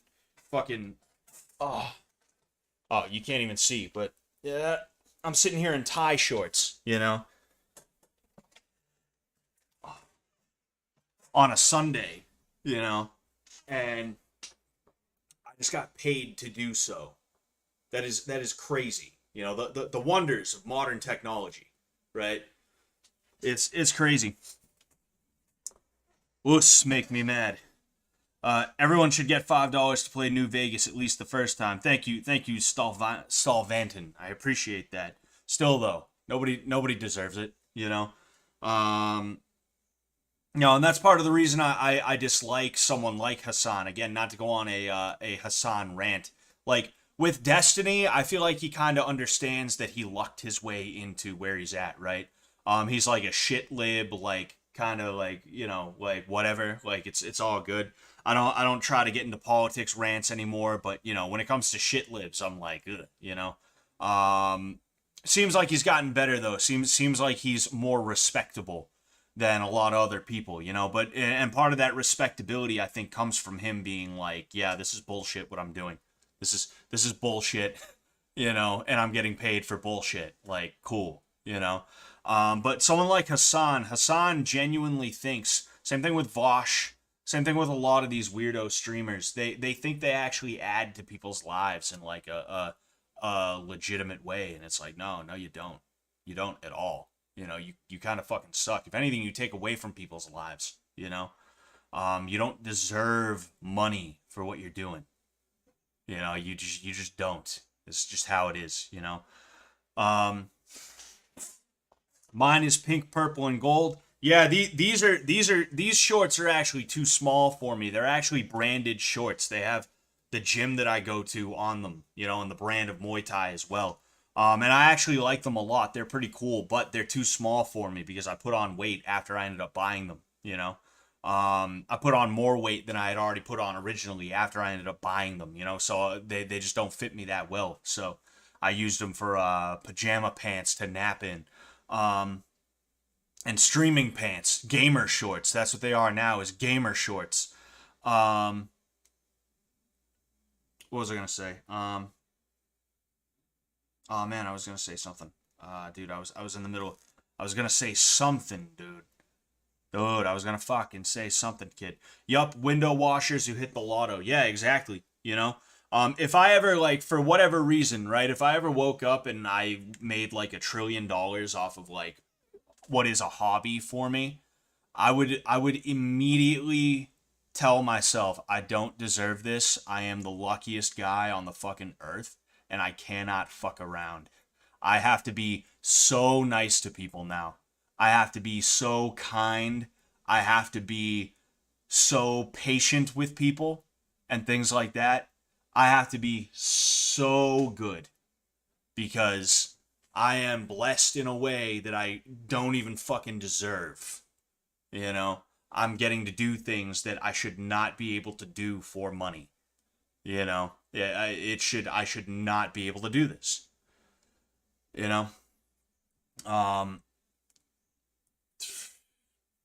fucking oh, you can't even see, but yeah, I'm sitting here in tie shorts. You know, on a Sunday. You know, and I just got paid to do so. That is crazy. You know, the wonders of modern technology, right? It's crazy. Woos make me mad. Everyone should get $5 to play New Vegas at least the first time. Thank you, Stalvanton. I appreciate that. Still though, nobody deserves it. You know, you know, and that's part of the reason I dislike someone like Hassan. Again, not to go on a Hassan rant, like. With Destiny, I feel like he kind of understands that he lucked his way into where he's at, right? He's like a shit lib, like kind of like, you know, like whatever, like it's all good. I don't try to get into politics rants anymore, but you know, when it comes to shit libs, I'm like, ugh, you know. Seems like he's gotten better though. Seems like he's more respectable than a lot of other people, you know. But and part of that respectability, I think, comes from him being like, yeah, this is bullshit what I'm doing. This is bullshit, you know, and I'm getting paid for bullshit. Like, cool, you know. But someone like Hassan genuinely thinks, same thing with Vosh, same thing with a lot of these weirdo streamers. They think they actually add to people's lives in like a legitimate way, and it's like, no, you don't. You don't at all. You know, you kind of fucking suck. If anything, you take away from people's lives, you know? You don't deserve money for what you're doing. You know, you just don't. It's just how it is, you know? Mine is pink, purple, and gold. Yeah, these shorts are actually too small for me. They're actually branded shorts. They have the gym that I go to on them, you know, and the brand of Muay Thai as well. And I actually like them a lot. They're pretty cool, but they're too small for me because I put on weight after I ended up buying them, you know. I put on more weight than I had already put on originally after I ended up buying them, you know. So they just don't fit me that well. So I used them for pajama pants to nap in. And streaming pants, gamer shorts. That's what they are now, is gamer shorts. What was I going to say? Oh man, I was gonna say something. Dude, I was in the middle. I was gonna say something, dude. I was gonna fucking say something, kid. Yup, window washers who hit the lotto. Yeah, exactly. You know? If I ever, like, for whatever reason, right, if I ever woke up and I made like $1 trillion off of like what is a hobby for me, I would immediately tell myself, I don't deserve this. I am the luckiest guy on the fucking earth. And I cannot fuck around. I have to be so nice to people now. I have to be so kind. I have to be so patient with people and things like that. I have to be so good because I am blessed in a way that I don't even fucking deserve. You know, I'm getting to do things that I should not be able to do for money. You know, yeah, I should not be able to do this. You know,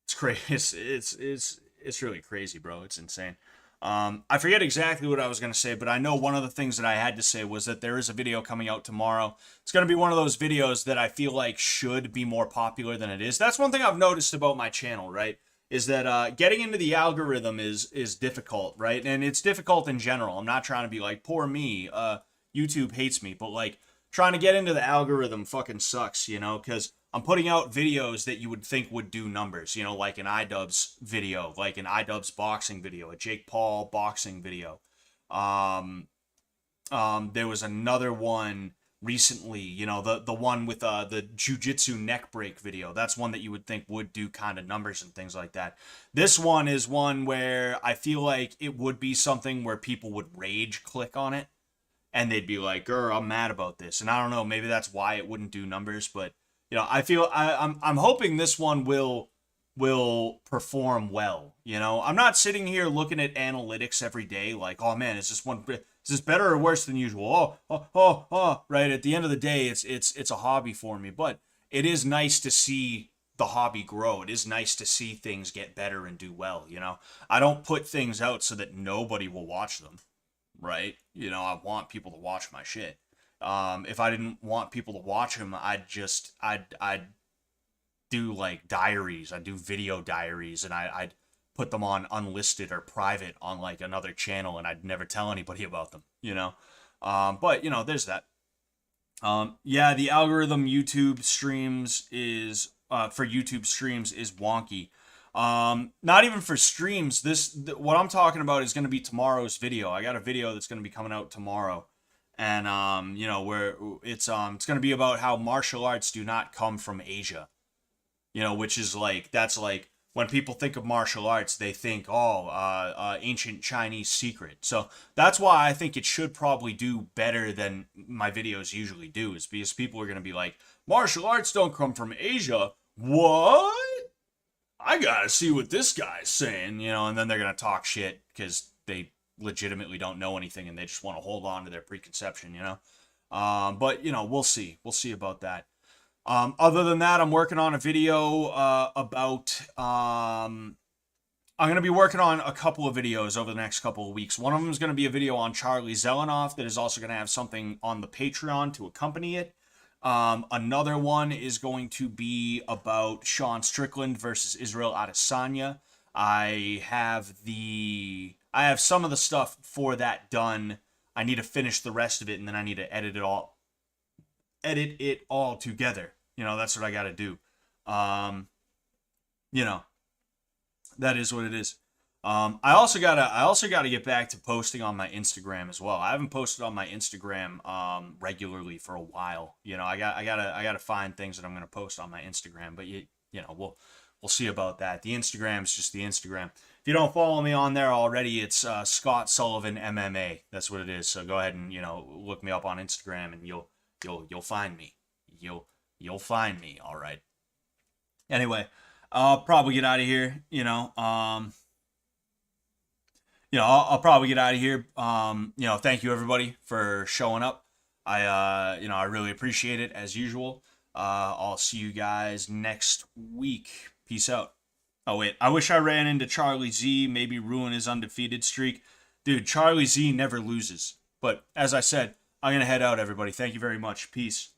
it's crazy. It's really crazy, bro. It's insane. I forget exactly what I was gonna say, but I know one of the things that I had to say was that there is a video coming out tomorrow. It's gonna be one of those videos that I feel like should be more popular than it is. That's one thing I've noticed about my channel, right? Is that getting into the algorithm is difficult, right? And it's difficult in general. I'm not trying to be like, poor me, YouTube hates me, but like trying to get into the algorithm fucking sucks, you know, because I'm putting out videos that you would think would do numbers, you know, like an iDubbbz video, like an iDubbbz boxing video, a Jake Paul boxing video. There was another one recently, you know, the one with the jujitsu neck break video. That's one that you would think would do kind of numbers and things like that. This one is one where I feel like it would be something where people would rage click on it and they'd be like, "Girl, I'm mad about this." And I don't know, maybe that's why it wouldn't do numbers, but you know, I feel I'm hoping this one will perform well. You know, I'm not sitting here looking at analytics every day like, "Oh man, is this better or worse than usual?" Right? At the end of the day, it's a hobby for me, but it is nice to see the hobby grow. It is nice to see things get better and do well, you know? I don't put things out so that nobody will watch them, right? You know, I want people to watch my shit. If I didn't want people to watch them, I'd do like diaries. I'd do video diaries, and I'd put them on unlisted or private on like another channel, and I'd never tell anybody about them, you know? But, you know, there's that. Yeah, the algorithm YouTube streams is, for YouTube streams is wonky. Not even for streams. What I'm talking about is going to be tomorrow's video. I got a video that's going to be coming out tomorrow. And, you know, where it's going to be about how martial arts do not come from Asia. You know, which is like, that's like, when people think of martial arts, they think, ancient Chinese secret. So that's why I think it should probably do better than my videos usually do, is because people are going to be like, martial arts don't come from Asia. What? I gotta see what this guy's saying, you know, and then they're going to talk shit because they legitimately don't know anything and they just want to hold on to their preconception, you know. But, you know, we'll see. We'll see about that. Other than that, I'm working on a video about I'm going to be working on a couple of videos over the next couple of weeks. One of them is going to be a video on Charlie Zelenoff that is also going to have something on the Patreon to accompany it. Another one is going to be about Sean Strickland versus Israel Adesanya. I have some of the stuff for that done. I need to finish the rest of it, and then I need to edit it all together. You know, that's what I got to do. You know, that is what it is. I also gotta get back to posting on my Instagram as well. I haven't posted on my Instagram regularly for a while. You know, I gotta find things that I'm gonna post on my Instagram. But you know, we'll see about that. The Instagram's just the Instagram. If you don't follow me on there already, it's Scott Sullivan MMA. That's what it is. So go ahead and, you know, look me up on Instagram, and you'll find me. You'll find me. All right. Anyway, I'll probably get out of here. I'll probably get out of here. Thank you everybody for showing up. I really appreciate it as usual. I'll see you guys next week. Peace out. Oh wait, I wish I ran into Charlie Z, maybe ruin his undefeated streak. Dude, Charlie Z never loses. But as I said, I'm gonna head out, everybody. Thank you very much. Peace.